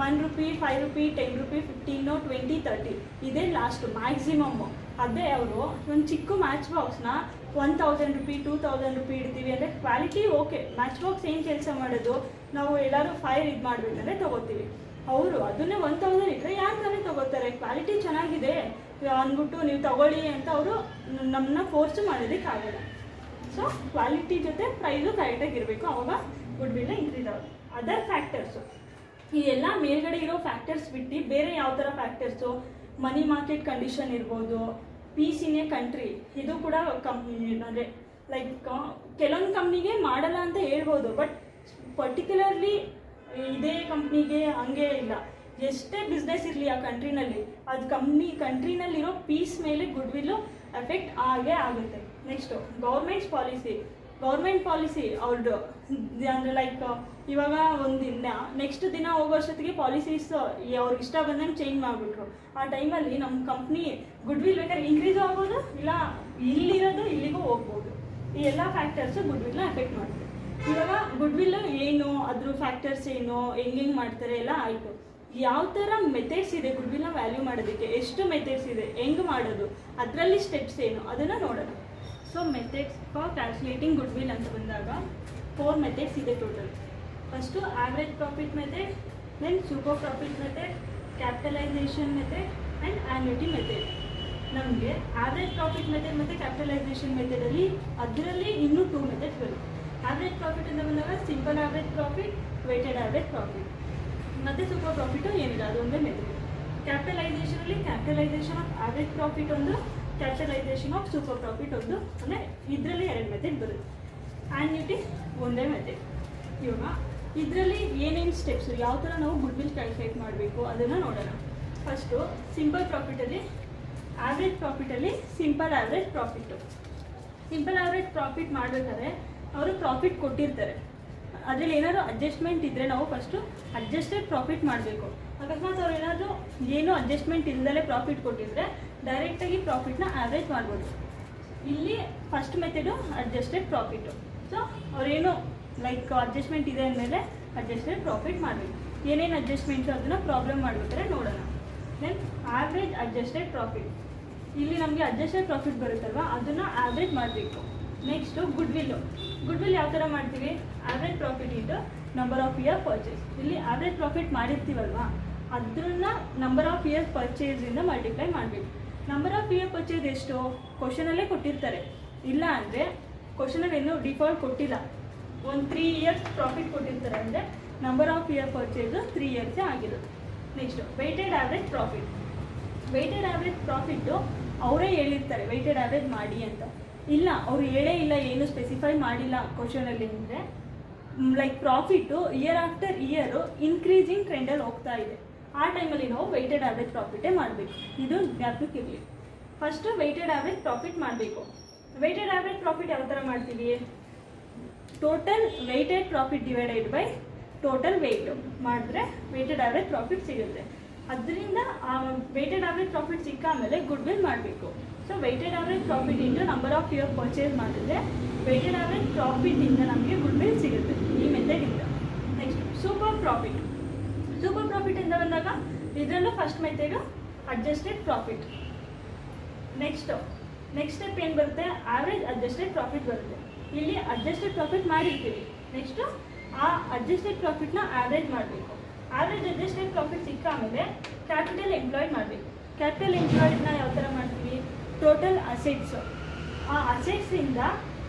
₹1, ₹5, ₹10, ₹15, $20, $30 ಇದೇ ಲಾಸ್ಟು ಮ್ಯಾಕ್ಸಿಮಮ್ಮು. ಅದೇ ಅವರು ಒಂದು ಚಿಕ್ಕ ಮ್ಯಾಚ್ ಬಾಕ್ಸ್ನ ₹1,000, ₹2,000 ಇಡ್ತೀವಿ ಅಂದರೆ ಕ್ವಾಲಿಟಿ ಓಕೆ. ಮ್ಯಾಚ್ ಬಾಕ್ಸ್ ಏನು ಕೆಲಸ ಮಾಡೋದು, ನಾವು ಎಲ್ಲರೂ ಫೈರ್ ಇದು ಮಾಡಬೇಕಂದ್ರೆ ತೊಗೋತೀವಿ. ಅವರು ಅದನ್ನೇ 1,000 ಇಟ್ಟರೆ ಯಾರು ತಾನೇ ತೊಗೋತಾರೆ, ಕ್ವಾಲಿಟಿ ಚೆನ್ನಾಗಿದೆ ಅಂದ್ಬಿಟ್ಟು ನೀವು ತಗೊಳ್ಳಿ ಅಂತ ಅವರು ನಮ್ಮನ್ನ ಫೋರ್ಸು ಮಾಡೋದಕ್ಕಾಗಲ್ಲ. ಸೊ ಕ್ವಾಲಿಟಿ ಜೊತೆ ಪ್ರೈಸು ಕರೆಕ್ಟಾಗಿರಬೇಕು, ಆವಾಗ ಗುಡ್ವಿಲ್ನ ಇನ್ಕ್ರೀಸ್ ಆಗುತ್ತೆ. ಅದರ್ ಫ್ಯಾಕ್ಟರ್ಸು, ಈ ಎಲ್ಲ ಮೇಲ್ಗಡೆ ಇರೋ ಫ್ಯಾಕ್ಟರ್ಸ್ ಬಿಟ್ಟು ಬೇರೆ ಯಾವ ಥರ ಫ್ಯಾಕ್ಟರ್ಸು, ಮನಿ ಮಾರ್ಕೆಟ್ ಕಂಡೀಷನ್ ಇರ್ಬೋದು, ಪೀಸ್ ಇನ್ ಎ ಕಂಟ್ರಿ, ಇದು ಕೂಡ ಅಂದರೆ ಲೈಕ್ ಕೆಲವೊಂದು ಕಂಪ್ನಿಗೆ ಮಾಡಲ್ಲ ಅಂತ ಹೇಳ್ಬೋದು, ಬಟ್ ಪರ್ಟಿಕ್ಯುಲರ್ಲಿ ಇದೇ ಕಂಪ್ನಿಗೆ ಹಂಗೆ ಇಲ್ಲ. ಎಷ್ಟೇ ಬಿಸ್ನೆಸ್ ಇರಲಿ ಆ ಕಂಟ್ರಿನಲ್ಲಿ, ಅದು ಕಂಟ್ರಿನಲ್ಲಿರೋ ಪೀಸ್ ಮೇಲೆ ಗುಡ್ ವಿಲ್ಲು ಎಫೆಕ್ಟ್ ಆಗೇ ಆಗುತ್ತೆ. ನೆಕ್ಸ್ಟು ಗೌರ್ಮೆಂಟ್ ಪಾಲಿಸಿ ಅವ್ರದ್ದು ಅಂದರೆ ಲೈಕ್ ಇವಾಗ ಒಂದು ದಿನ ನೆಕ್ಸ್ಟ್ ದಿನ ಹೋಗೋಷ್ಟೊತ್ತಿಗೆ ಪಾಲಿಸೀಸ್ ಅವ್ರಿಗೆ ಇಷ್ಟ ಬಂದಂಗೆ ಚೇಂಜ್ ಮಾಡಿಬಿಟ್ರು. ಆ ಟೈಮಲ್ಲಿ ನಮ್ಮ ಕಂಪ್ನಿ ಗುಡ್ ವಿಲ್ ಬೇಕಾದ್ರೆ ಇನ್ಕ್ರೀಸು ಆಗ್ಬೋದು, ಇಲ್ಲ ಇಲ್ಲಿರೋದು ಇಲ್ಲಿಗೂ ಹೋಗ್ಬೋದು. ಈ ಎಲ್ಲ ಫ್ಯಾಕ್ಟರ್ಸು ಗುಡ್ ವಿಲ್ನ ಎಫೆಕ್ಟ್ ಮಾಡುತ್ತೆ. ಇವಾಗ ಗುಡ್ ವಿಲ್ಲು ಏನು, ಅದ್ರ ಫ್ಯಾಕ್ಟರ್ಸ್ ಏನು, ಹೆಂಗೆ ಮಾಡ್ತಾರೆ ಎಲ್ಲ ಆಯಿತು. ಯಾವ ಥರ ಮೆಥಡ್ಸ್ ಇದೆ ಗುಡ್ ವಿಲ್ನ ವ್ಯಾಲ್ಯೂ ಮಾಡೋದಕ್ಕೆ, ಎಷ್ಟು ಮೆಥಡ್ಸ್ ಇದೆ, ಹೆಂಗೆ ಮಾಡೋದು, ಅದರಲ್ಲಿ ಸ್ಟೆಪ್ಸ್ ಏನು, ಅದನ್ನು ನೋಡೋಣ. So methods for calculating goodwill ಅಂತ ಬಂದಾಗ 4 ಮೆಥಡ್ಸ್ ಇದೆ total. First average profit method, then super profit method, capitalisation method and annuity method. ನಮಗೆ ಆವ್ರೇಜ್ ಪ್ರಾಫಿಟ್ ಮೆಥಡ್ ಮತ್ತು ಕ್ಯಾಪಿಟಲೈಸೇಷನ್ ಮೆಥಡಲ್ಲಿ ಅದರಲ್ಲಿ ಇನ್ನೂ 2 ಮೆಥಡ್ಸ್ ಬರುತ್ತೆ. ಆವ್ರೇಜ್ ಪ್ರಾಫಿಟ್ ಅಂತ ಬಂದಾಗ simple average profit, weighted average profit ಮತ್ತು ಸೂಪರ್ ಪ್ರಾಫಿಟು ಏನಿಲ್ಲ, ಅದೊಂದೇ ಮೆಥಡ್. ಕ್ಯಾಪಿಟಲೈಸೇಷನಲ್ಲಿ ಕ್ಯಾಪಿಟಲೈಸೇಷನ್ ಆಫ್ ಆವ್ರೇಜ್ ಪ್ರಾಫಿಟ್ ಒಂದು, ಕ್ಯಾಪಿಟಲೈಸೇಷನ್ ಆಫ್ ಸೂಪರ್ ಪ್ರಾಫಿಟ್ ಒಂದು, ಅಂದರೆ ಇದರಲ್ಲಿ 2 ಮೆಥಡ್ ಬರುತ್ತೆ. ಆನ್ಯುಟಿ ಒಂದೇ ಮೆಥಡ್. ಇವಾಗ ಇದರಲ್ಲಿ ಏನೇನು ಸ್ಟೆಪ್ಸು, ಯಾವ ಥರ ನಾವು ಗುಡ್ ವಿಲ್ ಕ್ಯಾಲ್ಕುಲೇಟ್ ಮಾಡಬೇಕು ಅದನ್ನು ನೋಡೋಣ. ಫಸ್ಟು ಸಿಂಪಲ್ ಪ್ರಾಫಿಟಲ್ಲಿ ಆವ್ರೇಜ್ ಪ್ರಾಫಿಟಲ್ಲಿ ಸಿಂಪಲ್ ಆವ್ರೇಜ್ ಪ್ರಾಫಿಟ್ ಮಾಡಬೇಕಾದ್ರೆ ಅವರು ಪ್ರಾಫಿಟ್ ಕೊಟ್ಟಿರ್ತಾರೆ. ಅದರಲ್ಲಿ ಏನಾದರೂ ಅಡ್ಜಸ್ಟ್ಮೆಂಟ್ ಇದ್ದರೆ ನಾವು ಫಸ್ಟು ಅಡ್ಜಸ್ಟೆಡ್ ಪ್ರಾಫಿಟ್ ಮಾಡಬೇಕು. ಅಕಸ್ಮಾತ್ ಅವ್ರು ಏನಾದರೂ ಏನೂ ಅಡ್ಜಸ್ಟ್ಮೆಂಟ್ ಇಲ್ಲದಲೇ ಪ್ರಾಫಿಟ್ ಕೊಟ್ಟಿದ್ರೆ ಡೈರೆಕ್ಟಾಗಿ ಪ್ರಾಫಿಟ್ನ ಆವ್ರೇಜ್ ಮಾಡ್ಬೋದು. ಇಲ್ಲಿ first method adjusted profit. So ಅವರೇನು ಲೈಕ್ ಅಡ್ಜಸ್ಟ್ಮೆಂಟ್ ಇದೆ ಅಂದಮೇಲೆ ಅಡ್ಜಸ್ಟೆಡ್ ಪ್ರಾಫಿಟ್ ಮಾಡಬೇಕು. ಏನೇನು ಅಡ್ಜಸ್ಟ್ಮೆಂಟು ಅದನ್ನು ಪ್ರಾಬ್ಲಮ್ ಮಾಡ್ಬೇಕಾದ್ರೆ ನೋಡೋಣ. ದೆನ್ ಆವ್ರೇಜ್ ಅಡ್ಜಸ್ಟೆಡ್ ಪ್ರಾಫಿಟ್, ಇಲ್ಲಿ ನಮಗೆ ಅಡ್ಜಸ್ಟೆಡ್ ಪ್ರಾಫಿಟ್ ಬರುತ್ತಲ್ವ, ಅದನ್ನು ಆವ್ರೇಜ್ ಮಾಡಬೇಕು. ನೆಕ್ಸ್ಟು ಗುಡ್ ವಿಲ್ ಯಾವ ಥರ ಮಾಡ್ತೀವಿ, average profit into number of year purchase. ಇಲ್ಲಿ ಆವ್ರೇಜ್ ಪ್ರಾಫಿಟ್ ಮಾಡಿರ್ತೀವಲ್ವ, ಅದನ್ನು ನಂಬರ್ ಆಫ್ ಇಯರ್ ಪರ್ಚೇಸಿಂದ ಮಲ್ಟಿಪ್ಲೈ ಮಾಡಬೇಕು. ನಂಬರ್ ಆಫ್ ಇಯರ್ ಪರ್ಚೇಸ್ ಎಷ್ಟು ಕ್ವಶನಲ್ಲೇ ಕೊಟ್ಟಿರ್ತಾರೆ, ಇಲ್ಲ ಅಂದರೆ ಕ್ವಶನಲ್ಲಿ ಏನೂ ಡಿಫಾಲ್ಟ್ ಕೊಟ್ಟಿಲ್ಲ, ಒಂದು 3 years ಪ್ರಾಫಿಟ್ ಕೊಟ್ಟಿರ್ತಾರೆ ಅಂದರೆ number of year purchase 3 years ಆಗಿರುತ್ತೆ. ನೆಕ್ಸ್ಟು ವೆಯ್ಟೆಡ್ ಆವ್ರೇಜ್ ಪ್ರಾಫಿಟ್ಟು ಅವರೇ ಹೇಳಿರ್ತಾರೆ ವೆಯ್ಟೆಡ್ ಆವ್ರೇಜ್ ಮಾಡಿ ಅಂತ. ಇಲ್ಲ ಅವರು ಹೇಳೇ ಇಲ್ಲ, ಏನು ಸ್ಪೆಸಿಫೈ ಮಾಡಿಲ್ಲ ಕ್ವಶನಲ್ಲಿ ಅಂದರೆ like profit year after year increasing ಟ್ರೆಂಡಲ್ಲಿ ಹೋಗ್ತಾ ಇದೆ. ಆ ಟೈಮಲ್ಲಿ ನಾವು ವೆಯ್ಟೆಡ್ ಆವ್ರೇಜ್ ಪ್ರಾಫಿಟೇ ಮಾಡಬೇಕು. ಇದು ಜ್ಞಾಪಕಕ್ಕಿರಲಿ. ಫಸ್ಟು ವೆಯ್ಟೆಡ್ ಆವ್ರೇಜ್ ಪ್ರಾಫಿಟ್ ಮಾಡಬೇಕು. ವೆಯ್ಟೆಡ್ ಆವ್ರೇಜ್ ಪ್ರಾಫಿಟ್ ಯಾವ ಥರ ಮಾಡ್ತೀವಿ, total weighted profit divided by total weight ಮಾಡಿದ್ರೆ ವೆಯ್ಟೆಡ್ ಆವ್ರೇಜ್ ಪ್ರಾಫಿಟ್ ಸಿಗುತ್ತೆ. ಅದರಿಂದ ಆ ವೆಯ್ಟೆಡ್ ಆವ್ರೇಜ್ ಪ್ರಾಫಿಟ್ ಸಿಕ್ಕ ಆಮೇಲೆ ಗುಡ್ ವಿಲ್ ಮಾಡಬೇಕು. So weighted average profit into number of year purchase ಮಾಡಿದ್ರೆ ವೆಯ್ಟೆಡ್ ಆವ್ರೇಜ್ ಪ್ರಾಫಿಟಿಂದ ನಮಗೆ ಗುಡ್ ವಿಲ್ ಸಿಗುತ್ತೆ ಈ ಮೆಥಡಿಂದ. ನೆಕ್ಸ್ಟ್ ಸೂಪರ್ ಪ್ರಾಫಿಟ್ ಅಂತ ಬಂದಾಗ ಇದರಲ್ಲೂ first method adjusted profit. Next step ಏನು ಬರುತ್ತೆ, ಆವ್ರೇಜ್ ಅಡ್ಜಸ್ಟೆಡ್ ಪ್ರಾಫಿಟ್ ಬರುತ್ತೆ. ಇಲ್ಲಿ ಅಡ್ಜಸ್ಟೆಡ್ ಪ್ರಾಫಿಟ್ ಮಾಡಿರ್ತೀವಿ, ನೆಕ್ಸ್ಟು ಆ ಅಡ್ಜಸ್ಟೆಡ್ ಪ್ರಾಫಿಟ್ನ ಆವ್ರೇಜ್ ಮಾಡಬೇಕು. ಆವ್ರೇಜ್ ಅಡ್ಜಸ್ಟೆಡ್ ಪ್ರಾಫಿಟ್ ಸಿಕ್ಕ ಆಮೇಲೆ ಕ್ಯಾಪಿಟಲ್ ಎಂಪ್ಲಾಯ್ಡ್ ಮಾಡಬೇಕು. ಕ್ಯಾಪಿಟಲ್ ಎಂಪ್ಲಾಯ್ಡ್ನ ಯಾವ ಥರ ಮಾಡ್ತೀವಿ, ಟೋಟಲ್ ಅಸೆಟ್ಸು, ಆ ಅಸೆಟ್ಸಿಂದ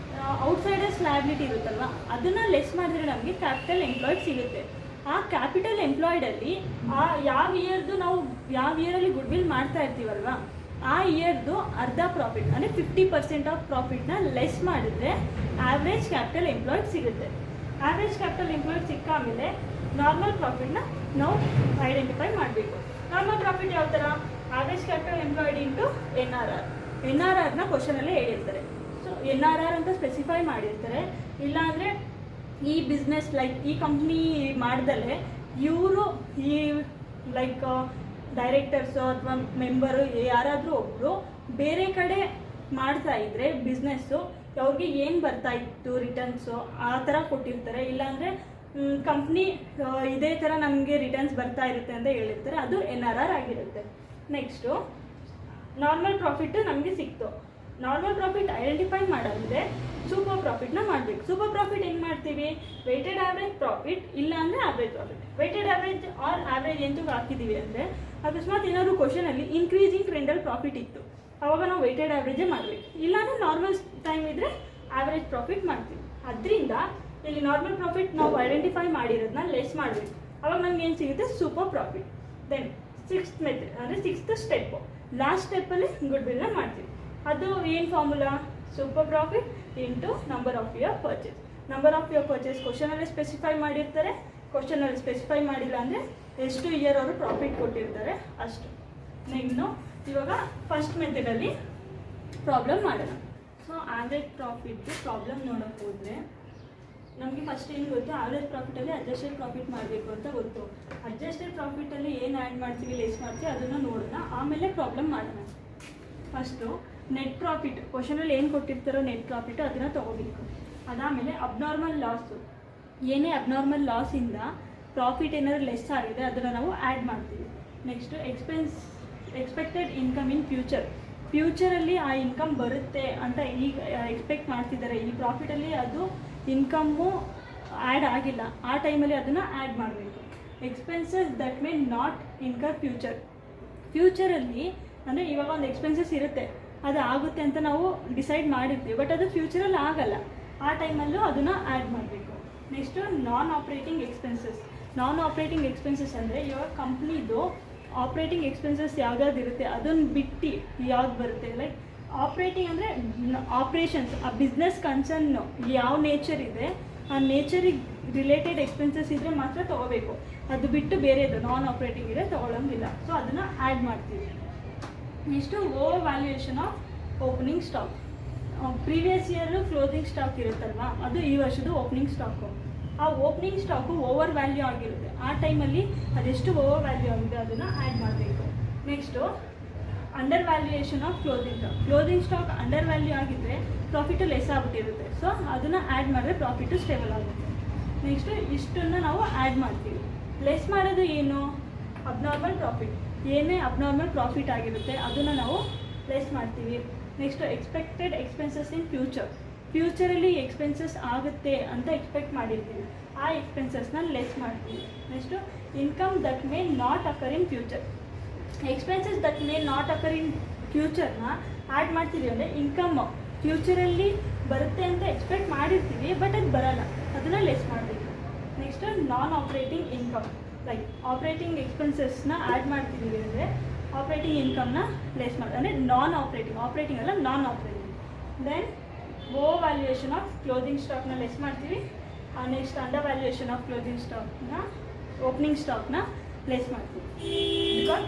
ಔಟ್ಸೈಡರ್ಸ್ ಲಯಬಿಲಿಟಿ ಇರುತ್ತಲ್ವ, ಅದನ್ನು ಲೆಸ್ ಮಾಡಿದ್ರೆ ನಮಗೆ ಕ್ಯಾಪಿಟಲ್ ಎಂಪ್ಲಾಯ್ಡ್ ಸಿಗುತ್ತೆ. ಆ ಕ್ಯಾಪಿಟಲ್ ಎಂಪ್ಲಾಯ್ಡಲ್ಲಿ ಯಾವ ಇಯರಲ್ಲಿ ಗುಡ್ ವಿಲ್ ಮಾಡ್ತಾ ಇರ್ತೀವಲ್ವ, ಆ ಇಯರ್ದು ಅರ್ಧ ಪ್ರಾಫಿಟ್ ಅಂದರೆ 50% ಆಫ್ ಪ್ರಾಫಿಟ್ನ ಲೆಸ್ ಮಾಡಿದ್ರೆ ಆವ್ರೇಜ್ ಕ್ಯಾಪಿಟಲ್ ಎಂಪ್ಲಾಯ್ಡ್ ಸಿಗುತ್ತೆ. ಆವ್ರೇಜ್ ಕ್ಯಾಪಿಟಲ್ ಎಂಪ್ಲಾಯ್ಡ್ ಸಿಕ್ಕ ಆಮೇಲೆ ನಾರ್ಮಲ್ ಪ್ರಾಫಿಟ್ನ ನಾವು ಐಡೆಂಟಿಫೈ ಮಾಡಬೇಕು. ನಾರ್ಮಲ್ ಪ್ರಾಫಿಟ್ ಯಾವ ಥರ, ಆವ್ರೇಜ್ ಕ್ಯಾಪಿಟಲ್ ಎಂಪ್ಲಾಯ್ಡ್ ಇಂಟು NRRನ ಕ್ವಶನಲ್ಲೇ ಹೇಳಿರ್ತಾರೆ. ಸೊ NRR ಅಂತ ಸ್ಪೆಸಿಫೈ ಮಾಡಿರ್ತಾರೆ. ಇಲ್ಲಾಂದರೆ ಈ ಬಿಸ್ನೆಸ್ ಲೈಕ್ ಈ ಕಂಪ್ನಿ ಮಾಡ್ದಲೇ ಇವರು ಈ ಲೈಕ್ ಡೈರೆಕ್ಟರ್ಸು ಅಥವಾ ಮೆಂಬರು ಯಾರಾದರೂ ಒಬ್ಬರು ಬೇರೆ ಕಡೆ ಮಾಡ್ತಾ ಇದ್ದರೆ ಬಿಸ್ನೆಸ್ಸು ಅವ್ರಿಗೆ ಏನು ಬರ್ತಾ ಇತ್ತು ರಿಟರ್ನ್ಸು ಆ ಥರ ಕೊಟ್ಟಿರ್ತಾರೆ. ಇಲ್ಲಾಂದರೆ ಕಂಪ್ನಿ ಇದೇ ಥರ ನಮಗೆ ರಿಟರ್ನ್ಸ್ ಬರ್ತಾ ಇರುತ್ತೆ ಅಂತ ಹೇಳಿರ್ತಾರೆ, ಅದು NRR ಆಗಿರುತ್ತೆ. ನೆಕ್ಸ್ಟು ನಾರ್ಮಲ್ ಪ್ರಾಫಿಟ್ಟು ನಮಗೆ ಸಿಕ್ತು. ನಾರ್ಮಲ್ ಪ್ರಾಫಿಟ್ ಐಡೆಂಟಿಫೈ ಮಾಡಿದ್ರೆ ಸೂಪರ್ ಪ್ರಾಫಿಟ್ನ ಮಾಡಬೇಕು. ಸೂಪರ್ ಪ್ರಾಫಿಟ್ ಹೆಂಗೆ ಮಾಡ್ತೀವಿ, ವೆಯ್ಟೆಡ್ ಆವ್ರೇಜ್ ಪ್ರಾಫಿಟ್ ಇಲ್ಲ ಅಂದರೆ average profit. Weighted average or average ಎಂತಕ್ಕೆ ಹಾಕಿದ್ದೀವಿ ಅಂದರೆ ಅಕಸ್ಮಾತ್ ಏನಾದರೂ ಕ್ವಶನಲ್ಲಿ ಇನ್ಕ್ರೀಸಿಂಗ್ ಟ್ರೆಂಡಲ್ಲಿ ಪ್ರಾಫಿಟ್ ಇತ್ತು, ಆವಾಗ ನಾವು ವೆಯ್ಟೆಡ್ ಆವ್ರೇಜೇ ಮಾಡಬೇಕು. ಇಲ್ಲಾಂದರೆ ನಾರ್ಮಲ್ ಟೈಮ್ ಇದ್ದರೆ ಆವ್ರೇಜ್ ಪ್ರಾಫಿಟ್ ಮಾಡ್ತೀವಿ. ಅದರಿಂದ ಇಲ್ಲಿ ನಾರ್ಮಲ್ ಪ್ರಾಫಿಟ್ ನಾವು ಐಡೆಂಟಿಫೈ ಮಾಡಿರೋದನ್ನ ಲೆಸ್ ಮಾಡಬೇಕು, ಆವಾಗ ನಮ್ಗೆ ಏನು ಸಿಗುತ್ತೆ, super profit. Then sixth method ಅಂದರೆ ಸಿಕ್ಸ್ತ್ ಸ್ಟೆಪ್ಪು, ಲಾಸ್ಟ್ ಸ್ಟೆಪ್ಪಲ್ಲಿ ಗುಡ್ ವಿಲ್ನ ಮಾಡ್ತೀವಿ. ಅದು ಏನು formula, super profit into number of year purchase. Number of year purchase ಕ್ವಶನಲ್ಲೇ ಸ್ಪೆಸಿಫೈ ಮಾಡಿರ್ತಾರೆ, ಕ್ವಶನಲ್ಲಿ ಸ್ಪೆಸಿಫೈ ಮಾಡಿಲ್ಲ ಅಂದರೆ ಎಷ್ಟು ಇಯರ್ ಅವರು ಪ್ರಾಫಿಟ್ ಕೊಟ್ಟಿರ್ತಾರೆ ಅಷ್ಟು. ಇನ್ನು ಇವಾಗ ಫಸ್ಟ್ ಮೆಥಡಲ್ಲಿ ಪ್ರಾಬ್ಲಮ್ ಮಾಡೋಣ. ಸೊ ಆವ್ರೇಜ್ ಪ್ರಾಫಿಟ್ಗೆ ಪ್ರಾಬ್ಲಮ್ ನೋಡೋಕೆ ಹೋದರೆ ನಮಗೆ ಫಸ್ಟ್ ಏನು ಗೊತ್ತು, ಆವ್ರೇಜ್ ಪ್ರಾಫಿಟಲ್ಲಿ ಅಡ್ಜಸ್ಟೆಡ್ ಪ್ರಾಫಿಟ್ ಮಾಡಬೇಕು ಅಂತ ಗೊತ್ತು. ಅಡ್ಜಸ್ಟೆಡ್ ಪ್ರಾಫಿಟಲ್ಲಿ ಏನು ಆ್ಯಡ್ ಮಾಡ್ತೀವಿ, ಲೆಸ್ ಮಾಡ್ತೀವಿ ಅದನ್ನು ನೋಡೋಣ, ಆಮೇಲೆ ಪ್ರಾಬ್ಲಮ್ ಮಾಡೋಣ. ಫಸ್ಟು ನೆಟ್ ಪ್ರಾಫಿಟ್, ಕ್ವಶನಲ್ಲಿ ಏನು ಕೊಟ್ಟಿರ್ತಾರೋ ನೆಟ್ ಪ್ರಾಫಿಟು ಅದನ್ನು ತೊಗೋಬೇಕು. ಅದಾದಮೇಲೆ ಅಬ್ನಾರ್ಮಲ್ ಲಾಸು, ಏನೇ ಅಬ್ನಾರ್ಮಲ್ ಲಾಸಿಂದ ಪ್ರಾಫಿಟ್ ಏನಾದರೂ ಲೆಸ್ ಆಗಿದೆ ಅದನ್ನು ನಾವು ಆ್ಯಡ್ ಮಾಡ್ತೀವಿ. ನೆಕ್ಸ್ಟು ಎಕ್ಸ್ಪೆಕ್ಟೆಡ್ ಇನ್ಕಮ್ ಇನ್ ಫ್ಯೂಚರಲ್ಲಿ ಆ ಇನ್ಕಮ್ ಬರುತ್ತೆ ಅಂತ ಈಗ ಎಕ್ಸ್ಪೆಕ್ಟ್ ಮಾಡ್ತಿದ್ದಾರೆ, ಈ ಪ್ರಾಫಿಟಲ್ಲಿ ಅದು ಇನ್ಕಮ್ಮು ಆ್ಯಡ್ ಆಗಿಲ್ಲ, ಆ ಟೈಮಲ್ಲಿ ಅದನ್ನು ಆ್ಯಡ್ ಮಾಡಬೇಕು. Expenses that may not incur ಫ್ಯೂಚರಲ್ಲಿ ಅಂದರೆ ಇವಾಗ ಒಂದು ಎಕ್ಸ್ಪೆನ್ಸಸ್ ಇರುತ್ತೆ, ಅದು ಆಗುತ್ತೆ ಅಂತ ನಾವು ಡಿಸೈಡ್ ಮಾಡಿರ್ತೀವಿ, ಬಟ್ ಅದು ಫ್ಯೂಚರಲ್ಲಿ ಆಗಲ್ಲ, ಆ ಟೈಮಲ್ಲೂ ಅದನ್ನು ಆ್ಯಡ್ ಮಾಡಬೇಕು. ನೆಕ್ಸ್ಟು ನಾನ್ ಆಪ್ರೇಟಿಂಗ್ ಎಕ್ಸ್ಪೆನ್ಸಸ್ ಅಂದರೆ ಇವಾಗ ಕಂಪ್ನಿದು ಆಪ್ರೇಟಿಂಗ್ ಎಕ್ಸ್ಪೆನ್ಸಸ್ ಯಾವ್ದಾದ್ರು ಇರುತ್ತೆ ಅದನ್ನು ಬಿಟ್ಟು ಯಾವ್ದು ಬರುತ್ತೆ, ಲೈಕ್ ಆಪ್ರೇಟಿಂಗ್ ಅಂದರೆ ಆಪ್ರೇಷನ್ಸ್, ಆ ಬಿಸ್ನೆಸ್ ಕನ್ಸರ್ನು ಯಾವ ನೇಚರ್ ಇದೆ ಆ ನೇಚರಿಗೆ ರಿಲೇಟೆಡ್ ಎಕ್ಸ್ಪೆನ್ಸಸ್ ಇದ್ದರೆ ಮಾತ್ರ ತೊಗೋಬೇಕು, ಅದು ಬಿಟ್ಟು ಬೇರೆದು ನಾನ್ ಆಪ್ರೇಟಿಂಗ್ ಇದೆ ತೊಗೊಳಂಗಿಲ್ಲ. ಸೊ ಅದನ್ನು ಆ್ಯಡ್ ಮಾಡ್ತೀವಿ. Next over valuation of opening stock, previous year closing stock ಇರುತ್ತಲ್ವ, ಅದು ಈ ವರ್ಷದ ಓಪನಿಂಗ್ ಸ್ಟಾಕು. ಆ ಓಪನಿಂಗ್ ಸ್ಟಾಕು ಓವರ್ ವ್ಯಾಲ್ಯೂ ಆಗಿರುತ್ತೆ, ಆ ಟೈಮಲ್ಲಿ ಅದೆಷ್ಟು ಓವರ್ ವ್ಯಾಲ್ಯೂ ಆಗಿದೆ ಅದನ್ನು ಆ್ಯಡ್ ಮಾಡಬೇಕು. Next under valuation of closing stock under value ಆಗಿದ್ದರೆ ಪ್ರಾಫಿಟು ಲೆಸ್ ಆಗಿಬಿಟ್ಟಿರುತ್ತೆ, ಸೊ ಅದನ್ನು ಆ್ಯಡ್ ಮಾಡಿದ್ರೆ ಪ್ರಾಫಿಟು ಸ್ಟೇಬಲ್ ಆಗುತ್ತೆ. ನೆಕ್ಸ್ಟು ಇಷ್ಟನ್ನು ನಾವು ಆ್ಯಡ್ ಮಾಡ್ತೀವಿ. ಲೆಸ್ ಮಾಡೋದು ಏನು, ಅಬ್ನಾರ್ಮಲ್ ಪ್ರಾಫಿಟ್, ಏನೇ ಅಬ್ನಾರ್ಮಲ್ ಪ್ರಾಫಿಟ್ ಆಗಿರುತ್ತೆ ಅದನ್ನು ನಾವು ಲೆಸ್ ಮಾಡ್ತೀವಿ. ನೆಕ್ಸ್ಟು ಎಕ್ಸ್ಪೆಕ್ಟೆಡ್ ಎಕ್ಸ್ಪೆನ್ಸಸ್ ಇನ್ ಫ್ಯೂಚರಲ್ಲಿ ಎಕ್ಸ್ಪೆನ್ಸಸ್ ಆಗುತ್ತೆ ಅಂತ ಎಕ್ಸ್ಪೆಕ್ಟ್ ಮಾಡಿರ್ತೀವಿ, ಆ ಎಕ್ಸ್ಪೆನ್ಸಸ್ನ ಲೆಸ್ ಮಾಡ್ತೀವಿ. Next income that may not occur in expenses that may not occur in ಫ್ಯೂಚರ್ನ ಆ್ಯಡ್ ಮಾಡ್ತೀವಿ ಅಂದರೆ ಇನ್ಕಮ್ ಫ್ಯೂಚರಲ್ಲಿ ಬರುತ್ತೆ ಅಂತ ಎಕ್ಸ್ಪೆಕ್ಟ್ ಮಾಡಿರ್ತೀವಿ, ಬಟ್ ಅದು ಬರಲ್ಲ, ಅದನ್ನು ಲೆಸ್ ಮಾಡಬೇಕು. Next non operating income, like operating ಎಕ್ಸ್ಪೆನ್ಸಸ್ನ ಆ್ಯಡ್ ಮಾಡ್ತಿದ್ದೀವಿ ಅಂದರೆ ಆಪ್ರೇಟಿಂಗ್ ಇನ್ಕಮ್ನ ಲೆಸ್ ಮಾಡಿ, ಅಂದರೆ ನಾನ್ ಆಪ್ರೇಟಿಂಗ್ ಅಲ್ಲ non operating. Then over valuation of closing ಸ್ಟಾಕ್ನ ಲೆಸ್ ಮಾಡ್ತೀವಿ. Next under valuation of closing ಸ್ಟಾಕ್ನ ಓಪನಿಂಗ್ ಸ್ಟಾಕ್ನ ಲೆಸ್ ಮಾಡ್ತೀವಿ. Because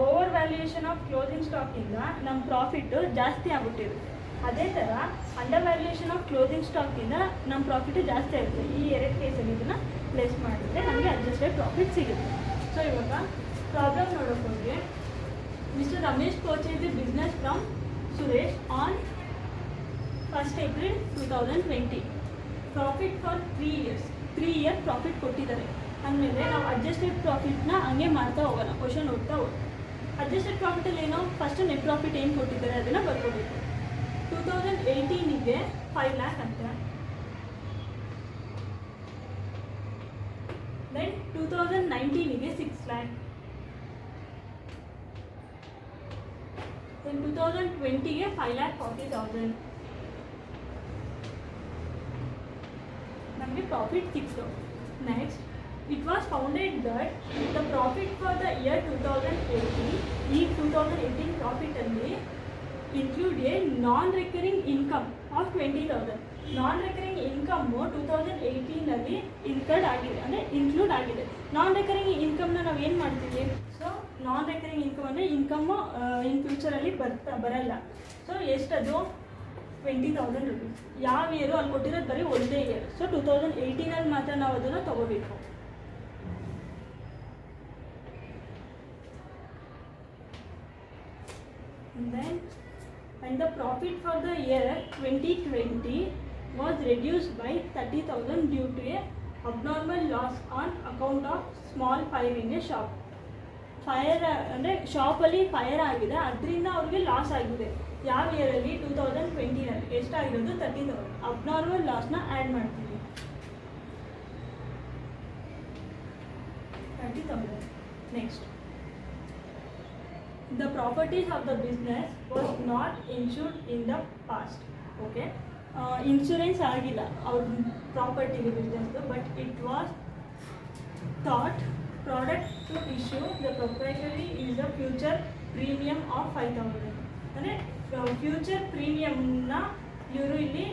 over valuation of closing ಸ್ಟಾಕಿಂದ ನಮ್ಮ ಪ್ರಾಫಿಟ್ಟು ಜಾಸ್ತಿ ಆಗ್ಬಿಟ್ಟಿರುತ್ತೆ, ಅದೇ ಥರ ಅಂಡರ್ ವ್ಯಾಲ್ಯೂಯೇಷನ್ ಆಫ್ ಕ್ಲೋಸಿಂಗ್ ಸ್ಟಾಕಿಂದ ನಮ್ಮ ಪ್ರಾಫಿಟ್ಟು ಜಾಸ್ತಿ ಆಗುತ್ತೆ. ಈ ಎರಡು ಕೇಸಲ್ಲಿ ಇದನ್ನು ಲೆಸ್ ಮಾಡಿದರೆ ನಮಗೆ ಅಡ್ಜಸ್ಟೆಡ್ ಪ್ರಾಫಿಟ್ ಸಿಗುತ್ತೆ. ಸೊ ಇವಾಗ ಪ್ರಾಬ್ಲಮ್ ನೋಡೋಕೆ ಹೋಗಿ, mister Ramesh purchase the business from Suresh on 1st April 2020. Profit for 3 year profit ಕೊಟ್ಟಿದ್ದಾರೆ ಅಂದಮೇಲೆ ನಾವು ಅಡ್ಜಸ್ಟೆಡ್ ಪ್ರಾಫಿಟ್ನ ಹಂಗೆ ಮಾಡ್ತಾ ಹೋಗೋಣ, ಕ್ವಶನ್ ಓದ್ತಾ ಹೋಗೋಣ. ಅಡ್ಜಸ್ಟೆಡ್ ಪ್ರಾಫಿಟಲ್ಲಿ ಏನೋ ಫಸ್ಟ್ ನೆಟ್ ಪ್ರಾಫಿಟ್ ಏನು ಕೊಟ್ಟಿದ್ದಾರೆ ಅದನ್ನು ಬರ್ಕೋಬೇಕು. 2018ಗೆ 5 lakh ಅಂತ, ದೆನ್ 2019ಗೆ 6 lakh, ದೆನ್ 2020ಗೆ 5,40,000. ನಮಗೆ ಪ್ರಾಫಿಟ್ ಸಿಕ್ತು. Next it was founded that the profit for the year 2018, ಈ 2018 ಪ್ರಾಫಿಟಲ್ಲಿ include a non recurring income of 20,000. Non recurring income 2018ನಲ್ಲಿ ಇನ್ಕ್ಲೂಡ್ ಆಗಿದೆ. ನಾನ್ ರೆಕರಿಂಗ್ ಇನ್ಕಮ್ನ ನಾವು ಏನು ಮಾಡ್ತೀವಿ, ಸೊ ನಾನ್ ರೆಕರಿಂಗ್ ಇನ್ಕಮ್ ಅಂದರೆ ಇನ್ಕಮ್ಮು ಇನ್ ಫ್ಯೂಚರಲ್ಲಿ ಬರಲ್ಲ. ಸೊ ಎಷ್ಟದು 20,000 rupees. ಯಾವ ಇಯರು ಅಲ್ಲಿ ಕೊಟ್ಟಿರೋದು ಬರೀ ಒಂದೇ ಇಯರ್, ಸೊ 2018ನಲ್ಲಿ ಮಾತ್ರ ನಾವು ಅದನ್ನು ತೊಗೋಬೇಕು. Then and the profit for the year 2020 was reduced by 30,000 due to a abnormal loss on account of small fire in a shop. Fire ಅಂದರೆ ಶಾಪಲ್ಲಿ ಫೈರ್ ಆಗಿದೆ, ಅದರಿಂದ ಅವ್ರಿಗೆ ಲಾಸ್ ಆಗಿದೆ. ಯಾವ ಇಯರಲ್ಲಿ, 2020ನಲ್ಲಿ. ಎಷ್ಟಾಗಿರೋದು 30,000. ಅಬ್ನಾರ್ಮಲ್ ಲಾಸ್ನ ಆ್ಯಡ್ ಮಾಡ್ತೀವಿ, 30,000. Next the properties of the business was not insured in the past. Okay, insurance ಆಗಿಲ್ಲ ಅವ್ರ ಪ್ರಾಪರ್ಟಿಗೆ ಬಿಸ್ನೆಸ್ದು, but it was thought product to issue the proprietary is a future premium of 5,000. ಅಂದರೆ future ಪ್ರೀಮಿಯಮ್ನ ಇವರು ಇಲ್ಲಿ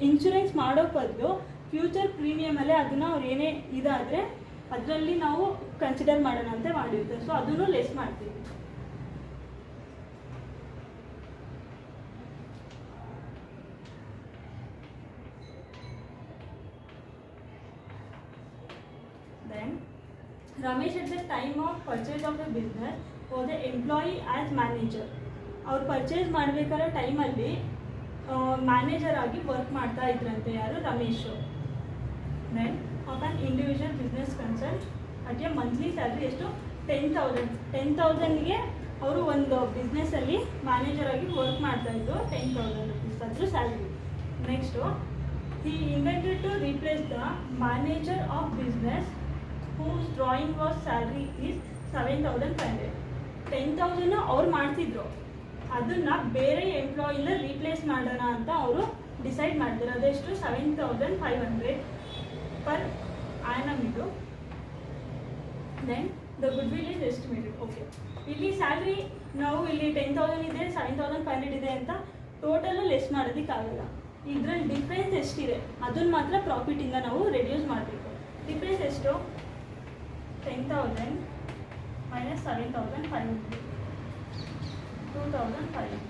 insurance ಮಾಡೋ ಬದಲು ಫ್ಯೂಚರ್ ಪ್ರೀಮಿಯಮಲ್ಲೇ ಅದನ್ನು ಅವ್ರು ಏನೇ ಇದಾದರೆ ಅದರಲ್ಲಿ ನಾವು ಕನ್ಸಿಡರ್ ಮಾಡೋಣ ಅಂತ ಮಾಡಿರ್ತೀವಿ. ಸೊ ಅದನ್ನು ಲೆಸ್ ಮಾಡ್ತೀವಿ. Then Ramesh at the time of purchase of the business was the employee as manager. ಅವ್ರು ಪರ್ಚೇಸ್ ಮಾಡಬೇಕಾದ ಟೈಮಲ್ಲಿ ಮ್ಯಾನೇಜರ್ ಆಗಿ ವರ್ಕ್ ಮಾಡ್ತಾ ಇದ್ರಂತೆ. ಯಾರು? Ramesh. Then of an individual business concern at a monthly salary ಎಷ್ಟು? 10,000. 10,000ಗೆ ಅವರು ಒಂದು ಬಿಸ್ನೆಸ್ಸಲ್ಲಿ ಮ್ಯಾನೇಜರ್ ಆಗಿ ವರ್ಕ್ ಮಾಡ್ತಾಯಿದ್ರು. 10,000 rupees ಅದ್ರ salary. Next he intended to replace the manager of business whose drawing was salary is 7,500. 10,000 ಅವ್ರು ಮಾಡ್ತಿದ್ರು, ಅದನ್ನು ಬೇರೆ ಎಂಪ್ಲಾಯಿನ ರೀಪ್ಲೇಸ್ ಮಾಡೋಣ ಅಂತ ಅವರು ಡಿಸೈಡ್ ಮಾಡ್ತಾರೆ. ಅದೆಷ್ಟು? 7,500 ಪರ್ ಆ್ಯನಮ್ ಇದು. ದೆನ್ ದ ಗುಡ್ ವಿಲ್ ಇಸ್ ಎಸ್ಟಿಮೇಟೆಡ್. ಓಕೆ, ಇಲ್ಲಿ ಸ್ಯಾಲ್ರಿ ನಾವು ಇಲ್ಲಿ 10,000 ಇದೆ, 7,500 ಇದೆ ಅಂತ ಟೋಟಲು ಲೆಸ್ ಮಾಡೋದಕ್ಕಾಗಲ್ಲ. ಇದರಲ್ಲಿ ಡಿಫ್ರೆನ್ಸ್ ಎಷ್ಟಿದೆ ಅದನ್ನು ಮಾತ್ರ ಪ್ರಾಫಿಟಿಂದ ನಾವು ರೆಡ್ಯೂಸ್ ಮಾಡಬೇಕು. ಡಿಫ್ರೆನ್ಸ್ ಎಷ್ಟು? 10,000 minus 7,500, 2,500.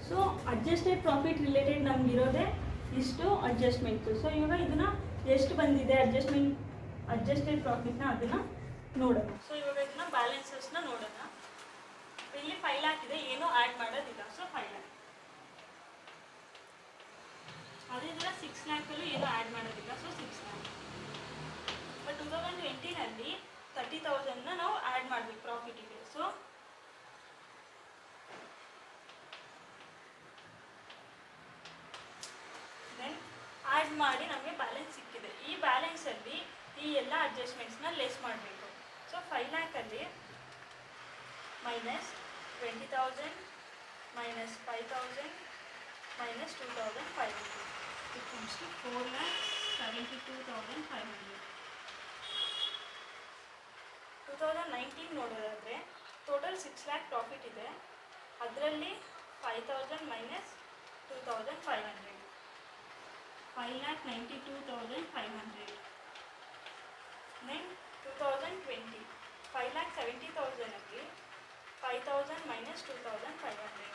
So adjusted profit related ನಮಗಿರೋದೇ ಇಷ್ಟು ಅಡ್ಜಸ್ಟ್ಮೆಂಟ್ಸು. ಸೊ ಇವಾಗ ಇದನ್ನು ಎಷ್ಟು ಬಂದಿದೆ ಅಡ್ಜಸ್ಟೆಡ್ ಪ್ರಾಫಿಟ್ನ ಅದನ್ನು ನೋಡೋಣ. ಸೊ ಇವಾಗ ಇದನ್ನ ಬ್ಯಾಲೆನ್ಸಸ್ನ ನೋಡೋಣ. ಇಲ್ಲಿ 5 lakh ಇದೆ, ಏನೂ ಆ್ಯಡ್ ಮಾಡೋದಿಲ್ಲ. So 5 lakh. ಅದೇ ಥರ 6 lakhಲ್ಲೂ ಏನೂ ಆ್ಯಡ್ ಮಾಡೋದಿಲ್ಲ. So 6 lakh. ಬಟ್ 2020ನಲ್ಲಿ 30,000ನ ನಾವು ಆ್ಯಡ್ ಮಾಡಬೇಕು ಪ್ರಾಫಿಟಿಗೆ. ಸೊ ದೆನ್ ಆ್ಯಡ್ ಮಾಡಿ ನಮಗೆ ಬ್ಯಾಲೆನ್ಸ್ ಸಿಕ್ಕಿದೆ. ಈ ಬ್ಯಾಲೆನ್ಸಲ್ಲಿ ಈ ಎಲ್ಲ ಅಡ್ಜಸ್ಟ್ಮೆಂಟ್ಸ್ನ ಲೆಸ್ ಮಾಡಬೇಕು. ಸೊ 5 lakhಲ್ಲಿ minus 20,000 minus 5,000 minus 2,500 it comes to 4,72,500. 2019 ನೋಡೋದಾದರೆ ಟೋಟಲ್ 6 lakh ಪ್ರಾಫಿಟ್ ಇದೆ. ಅದರಲ್ಲಿ 5,000 ಮೈನಸ್ 2,500, 5,92,500. ದೆನ್ 2020 5,70,000ಅಲ್ಲಿ 5,000 ಮೈನಸ್ 2,500,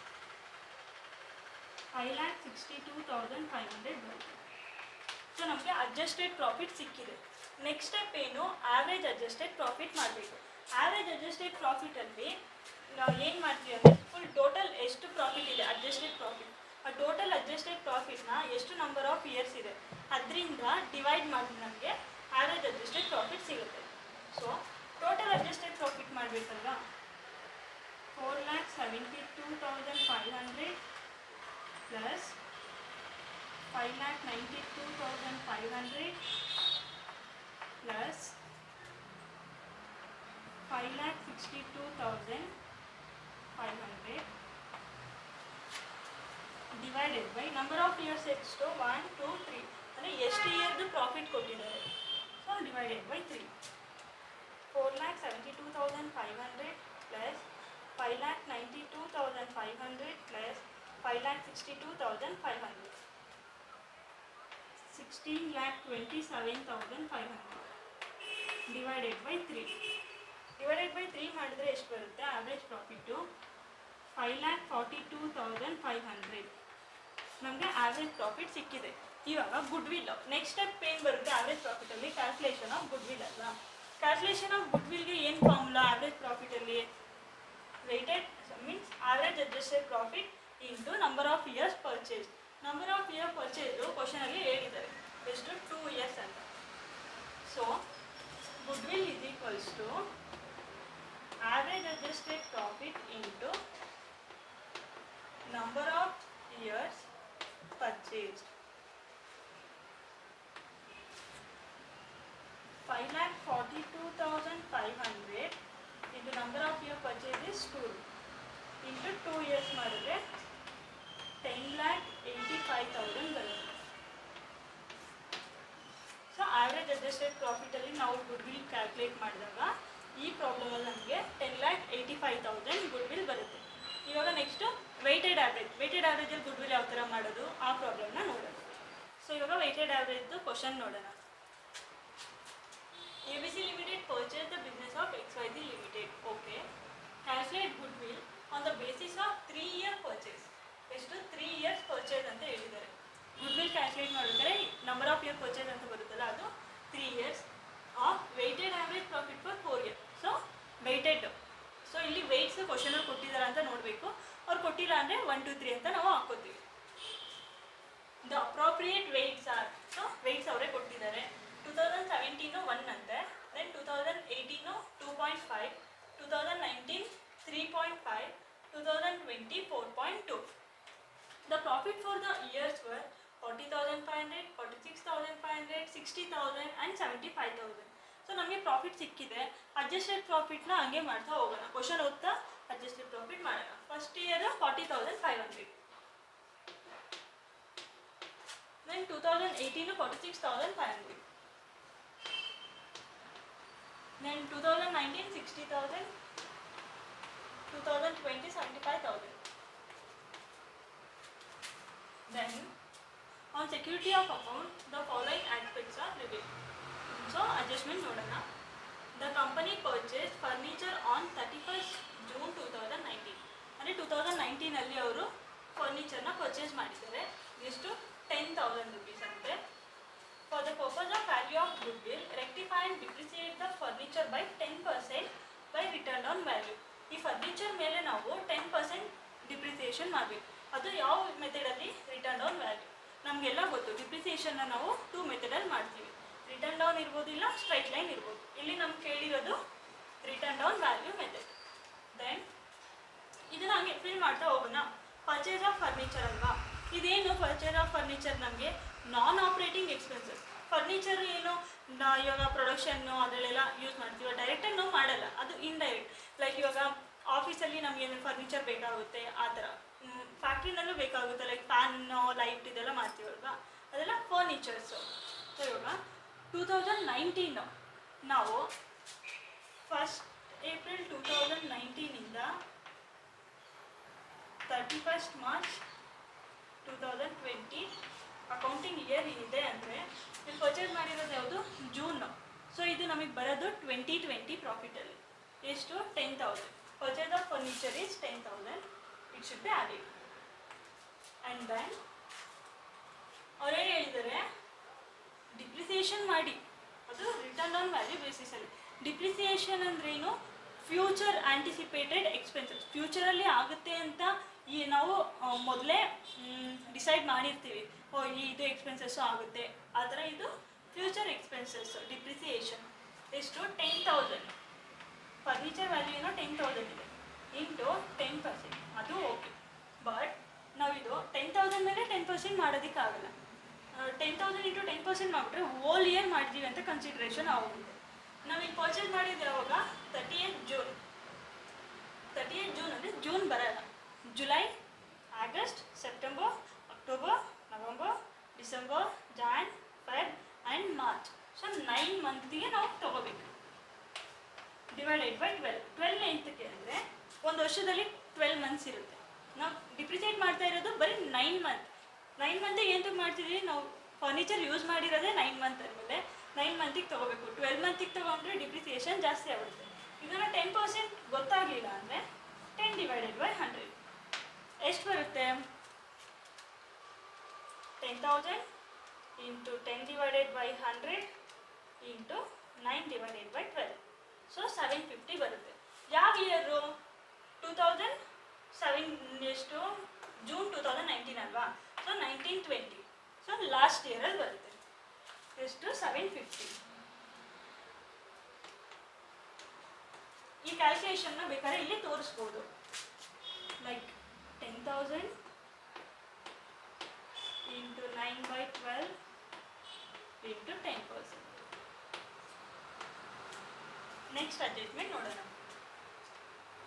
5,62,500 ಬರುತ್ತೆ. ಸೊ ನಮಗೆ ಅಡ್ಜಸ್ಟೆಡ್ ಪ್ರಾಫಿಟ್ ಸಿಕ್ಕಿದೆ. ನೆಕ್ಸ್ಟ್ ಸ್ಟೆಪ್ ಏನು? ಆವ್ರೇಜ್ ಅಡ್ಜಸ್ಟೆಡ್ ಪ್ರಾಫಿಟ್ ಮಾಡಬೇಕು. ಆವ್ರೇಜ್ ಅಡ್ಜಸ್ಟೆಡ್ ಪ್ರಾಫಿಟಲ್ಲಿ ನಾವು ಏನು ಮಾಡ್ತೀವಿ ಅಂದರೆ ಫುಲ್ ಟೋಟಲ್ ಎಷ್ಟು ಪ್ರಾಫಿಟ್ ಇದೆ ಅಡ್ಜಸ್ಟೆಡ್ ಪ್ರಾಫಿಟ್, ಆ ಟೋಟಲ್ ಅಡ್ಜಸ್ಟೆಡ್ ಪ್ರಾಫಿಟ್ನ ಎಷ್ಟು ನಂಬರ್ ಆಫ್ ಇಯರ್ಸ್ ಇದೆ ಅದರಿಂದ ಡಿವೈಡ್ ಮಾಡಿ ನಮಗೆ ಆವ್ರೇಜ್ ಅಡ್ಜಸ್ಟೆಡ್ ಪ್ರಾಫಿಟ್ ಸಿಗುತ್ತೆ. ಸೊ ಟೋಟಲ್ ಅಡ್ಜಸ್ಟೆಡ್ ಪ್ರಾಫಿಟ್ ಮಾಡಬೇಕಲ್ವಾ? 4,72,500 plus 5,92,500 plus 5,62,500 divided by number of years ಎಷ್ಟು? 1, 2, 3 ಅಂದರೆ ಎಷ್ಟು ಇಯರ್ದು ಪ್ರಾಫಿಟ್ ಕೊಟ್ಟಿದ್ದಾರೆ. So divided by 3. 4,72,500 plus 5,92,500 plus 5,62,500, 16,27,500 divided by 3. Divided by 3 ಮಾಡಿದ್ರೆ ಎಷ್ಟು ಬರುತ್ತೆ ಆವ್ರೇಜ್ ಪ್ರಾಫಿಟ್ಟು? 5,42,500 ನಮಗೆ ಆವ್ರೇಜ್ ಪ್ರಾಫಿಟ್ ಸಿಕ್ಕಿದೆ. ಇವಾಗ ಗುಡ್ ವಿಲ್. ನೆಕ್ಸ್ಟ್ ಸ್ಟೆಪ್ ಏನು ಬರುತ್ತೆ ಆವ್ರೇಜ್ ಪ್ರಾಫಿಟಲ್ಲಿ? ಕ್ಯಾಲ್ಕುಲೇಷನ್ ಆಫ್ ಗುಡ್ ವಿಲ್ ಅಲ್ವಾ? ಕ್ಯಾಲ್ಕುಲೇಷನ್ ಆಫ್ ಗುಡ್ ವಿಲ್ಗೆ ಏನು ಫಾರ್ಮುಲಾ ಆವ್ರೇಜ್ ಪ್ರಾಫಿಟಲ್ಲಿ? Weighted means average adjusted profit into number of years purchase. Number of year purchase ಕ್ವಶನಲ್ಲಿ ಹೇಳಿದ್ದಾರೆ ಎಷ್ಟು? 2 years ಅಂತ. So good will is equals to average adjusted profit into number of years purchased. 5,42,500 into number of year purchase is 2 into 2 years ಮಾಡಿದ್ರೆ 10,85,000 ಬರುತ್ತೆ. Average adjusted ಪ್ರಾಫಿಟಲ್ಲಿ ನಾವು good will calculate ಮಾಡಿದಾಗ ಈ ಪ್ರಾಬ್ಲಮಲ್ಲಿ ನಮಗೆ 10,85,000 ಗುಡ್ ವಿಲ್ ಬರುತ್ತೆ. ಇವಾಗ ನೆಕ್ಸ್ಟು ವೆಯ್ಟೆಡ್ ಆ್ಯಾವ್ರೇಜಲ್ಲಿ ಗುಡ್ ವಿಲ್ ಯಾವ ಥರ ಮಾಡೋದು ಆ ಪ್ರಾಬ್ಲಮ್ನ ನೋಡೋಣ. ಸೊ ಇವಾಗ ವೆಯ್ಟೆಡ್ ಆ್ಯಾವ್ರೇಜ್ದು ಕ್ವಶನ್ ನೋಡೋಣ. ABC Limited purchased the business of XYZ Limited. Okay. Calculate goodwill on the basis of 3-year purchase. ಎಷ್ಟು 3 years purchase ಅಂತ ಹೇಳಿದ್ದಾರೆ. ಗುಡ್ವಿಲ್ ಕ್ಯಾಲ್ಕುಲೇಟ್ ಮಾಡಿದ್ರೆ ನಂಬರ್ ಆಫ್ ಇಯರ್ ಪರ್ಚೇಸ್ ಅಂತ ಬರುತ್ತಲ್ಲ ಅದು 3 years of weighted average profit for 4 years. So weighted, so ಇಲ್ಲಿ weights ಕ್ವಶನಲ್ಲಿ ಕೊಟ್ಟಿದ್ದಾರೆ ಅಂತ ನೋಡಬೇಕು. ಅವ್ರು ಕೊಟ್ಟಿಲ್ಲ ಅಂದರೆ 1 2 3 ಅಂತ ನಾವು ಹಾಕೋತೀವಿ. The appropriate weights are, so weights ಅವರೇ ಕೊಟ್ಟಿದ್ದಾರೆ. 2017 1 ಅಂತೆ, then 2018 2.5, 2019 3.5, 2020 4.2. The profit for the years were 40,500, 46,500, 60,000 and 75,000. So ನಮಗೆ ಪ್ರಾಫಿಟ್ ಸಿಕ್ಕಿದೆ. ಅಡ್ಜಸ್ಟೆಡ್ ಪ್ರಾಫಿಟ್ನ ಹಂಗೆ ಮಾಡ್ತಾ ಹೋಗೋಣ. ಕ್ವಶನ್ ಓದ್ತಾ ಅಡ್ಜಸ್ಟೆಡ್ ಪ್ರಾಫಿಟ್ ಮಾಡೋಣ. First year 40,500, then 2018 46,500, then 2019 60,000, 2020 75,000. Then on security of account the following aspects are revealed. So adjustment nodana. The company purchased furniture on 31st June 2019. ಅಂದರೆ 2019 ಅಲ್ಲಿ ಅವರು ಫರ್ನಿಚರ್ನ ಪರ್ಚೇಸ್ ಮಾಡಿದ್ದಾರೆ. ಎಷ್ಟು 10,000 rupees ಅಂತೆ. For the purpose of value of goodwill, rectify and depreciate the furniture by 10% by return on value. ಈ furniture ಮೇಲೆ ನಾವು 10% depreciation ಮಾಡಬೇಕು. ಅದು ಯಾವ ಮೆಥಡಲ್ಲಿ? Return down value. ನಮಗೆಲ್ಲ ಗೊತ್ತು ಡಿಪ್ರಿಸಿಯೇಷನ್ನ ನಾವು 2 ಮೆಥಡಲ್ಲಿ ಮಾಡ್ತೀವಿ. ರಿಟರ್ನ್ ಡೌನ್ ಇರ್ಬೋದು, ಇಲ್ಲ ಸ್ಟ್ರೈಟ್ ಲೈನ್ ಇರ್ಬೋದು. ಇಲ್ಲಿ ನಮ್ಗೆ ಕೇಳಿರೋದು return down value method. Then ಇದನ್ನು ಹಂಗೆ ಫಿಲ್ ಮಾಡ್ತಾ ಹೋಗೋಣ. ಪರ್ಚೇಸ್ ಆಫ್ ಫರ್ನಿಚರ್ ಅಲ್ವಾ, ಇದೇನು ಪರ್ಚೇಸ್ ಆಫ್ ಫರ್ನಿಚರ್? ನಮಗೆ ನಾನ್ ಆಪ್ರೇಟಿಂಗ್ ಎಕ್ಸ್ಪೆನ್ಸಸ್. ಫರ್ನಿಚರ್ ಏನು ಇವಾಗ ಪ್ರೊಡಕ್ಷನ್ನು ಅದರಲ್ಲೆಲ್ಲ ಯೂಸ್ ಮಾಡ್ತೀವಿ, ಡೈರೆಕ್ಟಾಗಿ ನಾವು ಮಾಡಲ್ಲ, ಅದು ಇಂಡೈರೆಕ್ಟ್. ಲೈಕ್ ಇವಾಗ ಆಫೀಸಲ್ಲಿ ನಮಗೇನು ಫರ್ನಿಚರ್ ಬೇಕಾಗುತ್ತೆ ಆ ಥರ, ಫ್ಯಾಕ್ಟ್ರಿನಲ್ಲೂ ಬೇಕಾಗುತ್ತೆ, ಲೈಕ್ ಫ್ಯಾನು ಲೈಟ್ ಇದೆಲ್ಲ ಮಾಡ್ತೀವಲ್ವಾ, ಅದೆಲ್ಲ ಫರ್ನಿಚರ್ಸು. ಸೊ ಇವಾಗ 2019 ನಾವು first April 2019 31st March 2020 accounting year ಇದೆ ಅಂದರೆ ಇಲ್ಲಿ ಪರ್ಚೇಸ್ ಮಾಡಿರೋದು ಯಾವುದು? ಜೂನ್. ಸೊ ಇದು ನಮಗೆ ಬರೋದು 2020 ಪ್ರಾಫಿಟಲ್ಲಿ. ಎಷ್ಟು? 10,000. Purchase of furniture is 10,000. It should be added. And then ಅವರೇನು ಹೇಳಿದ್ದಾರೆ? ಡಿಪ್ರಿಸಿಯೇಷನ್ ಮಾಡಿ, ಅದು ರಿಟರ್ನ್ ಆನ್ ವ್ಯಾಲ್ಯೂ ಬೇಸಿಸಲ್ಲಿ. ಡಿಪ್ರಿಸಿಯೇಷನ್ ಅಂದ್ರೇನು? Future anticipated expenses. ಫ್ಯೂಚರಲ್ಲಿ ಆಗುತ್ತೆ ಅಂತ ನಾವು ಮೊದಲೇ ಡಿಸೈಡ್ ಮಾಡಿರ್ತೀವಿ, ಓ ಇದು ಎಕ್ಸ್ಪೆನ್ಸಸ್ಸು ಆಗುತ್ತೆ, ಆ ಥರ ಇದು ಫ್ಯೂಚರ್ ಎಕ್ಸ್ಪೆನ್ಸಸ್ಸು. ಡಿಪ್ರಿಸಿಯೇಷನ್ ಎಷ್ಟು? 10,000. ಫರ್ನಿಚರ್ ವ್ಯಾಲ್ಯೂ ಏನೋ 10,000 ಇದೆ, ಇಂಟು 10%. ಅದು ಓಕೆ. ಬಟ್ ನಾವಿದು 10,000 ಮೇಲೆ 10% ಮಾಡೋದಕ್ಕಾಗಲ್ಲ. 10,000 ಇಂಟು 10% ಮಾಡಿಬಿಟ್ರೆ ಹೋಲ್ ಇಯರ್ ಮಾಡಿದ್ದೀವಿ ಅಂತ ಕನ್ಸಿಡ್ರೇಷನ್ ಆಗೋಗಿದೆ. ನಾವೀಗ ಪರ್ಚೇಸ್ ಮಾಡಿದ್ದು ಯಾವಾಗ? 30th June. 30th June ಅಂದರೆ ಜೂನ್ ಬರಲ್ಲ, July, August, September, October, November, December, Jan, Feb and March. So 9 ಮಂತ್ಗೆ ನಾವು ತೊಗೋಬೇಕು. ಡಿವೈಡೆಡ್ ಬೈ 12 ಎಂತಕ್ಕೆ ಅಂದರೆ ಒಂದು ವರ್ಷದಲ್ಲಿ 12 ಮಂತ್ಸ್ ಇರುತ್ತೆ. ನಾವು ಡಿಪ್ರಿಸಿಯೇಟ್ ಮಾಡ್ತಾ ಇರೋದು ಬರೀ 9 ಮಂತ್. 9 ಮಂತಿಗೆ ಎಂತಕ್ಕೆ ಮಾಡ್ತಿದ್ದೀವಿ? ನಾವು ಫರ್ನಿಚರ್ ಯೂಸ್ ಮಾಡಿರೋದೇ 9 ಮಂತ್ ಆದಮೇಲೆ 9 ಮಂತಿಗೆ ತೊಗೋಬೇಕು. 12 ಮಂತಿಗೆ ತೊಗೊಂಡ್ರೆ ಡಿಪ್ರಿಸಿಯೇಷನ್ ಜಾಸ್ತಿ ಆಗುತ್ತೆ. ಇದನ್ನು 10% ಗೊತ್ತಾಗಲಿಲ್ಲ ಅಂದರೆ 10 ಡಿವೈಡೆಡ್ ಬೈ 100 ಎಷ್ಟು ಬರುತ್ತೆ? 10,000 into 10 divided by 100 into 9 divided by 12. So 750 ಬರುತ್ತೆ. ಯಾವ ಇಯರು? 2007. ಎಷ್ಟು? ಜೂನ್ 2019 ಅಲ್ವಾ? ಸೊ 1920. ಸೊ ಲಾಸ್ಟ್ ಇಯರಲ್ಲಿ ಬರುತ್ತೆ. ಎಷ್ಟು? 750. ಈ ಕ್ಯಾಲ್ಕುಲೇಷನ್ನ ಬೇಕಾದ್ರೆ ಇಲ್ಲಿ ತೋರಿಸ್ಬೋದು. Like 10,000 into 9 by 12 into 10%. Next adjustment ನೋಡೋಣ.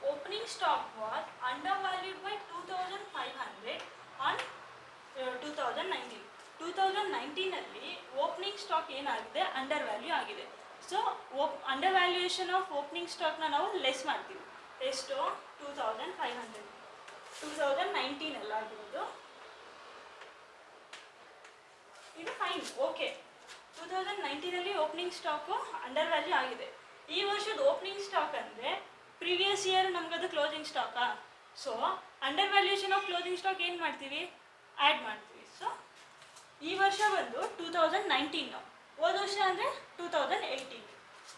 Opening stock was under valued by 2,500 on 2019. 2019 opening stock ಏನಾಗಿದೆ, ಅಂಡರ್ ವ್ಯಾಲ್ಯೂ ಆಗಿದೆ. So under valuation of opening ಸ್ಟಾಕ್ನ ನಾವು ಲೆಸ್ ಮಾಡ್ತೀವಿ. ಎಷ್ಟು? 2500. 2019 ಆಗಿರೋದು ಇದು fine, okay. 2019 opening stock under value ಆಗಿದೆ. ಈ ವರ್ಷದ ಓಪನಿಂಗ್ ಸ್ಟಾಕ್ ಅಂದರೆ ಪ್ರೀವಿಯಸ್ ಇಯರ್ ನಮ್ಗದು ಕ್ಲೋಸಿಂಗ್ ಸ್ಟಾಕಾ? So under valuation of closing stock ಏನು ಮಾಡ್ತೀವಿ? ಆ್ಯಡ್ ಮಾಡ್ತೀವಿ. ಸೊ ಈ ವರ್ಷ ಬಂದು 2019, ಹೋದ ವರ್ಷ ಅಂದರೆ 2018.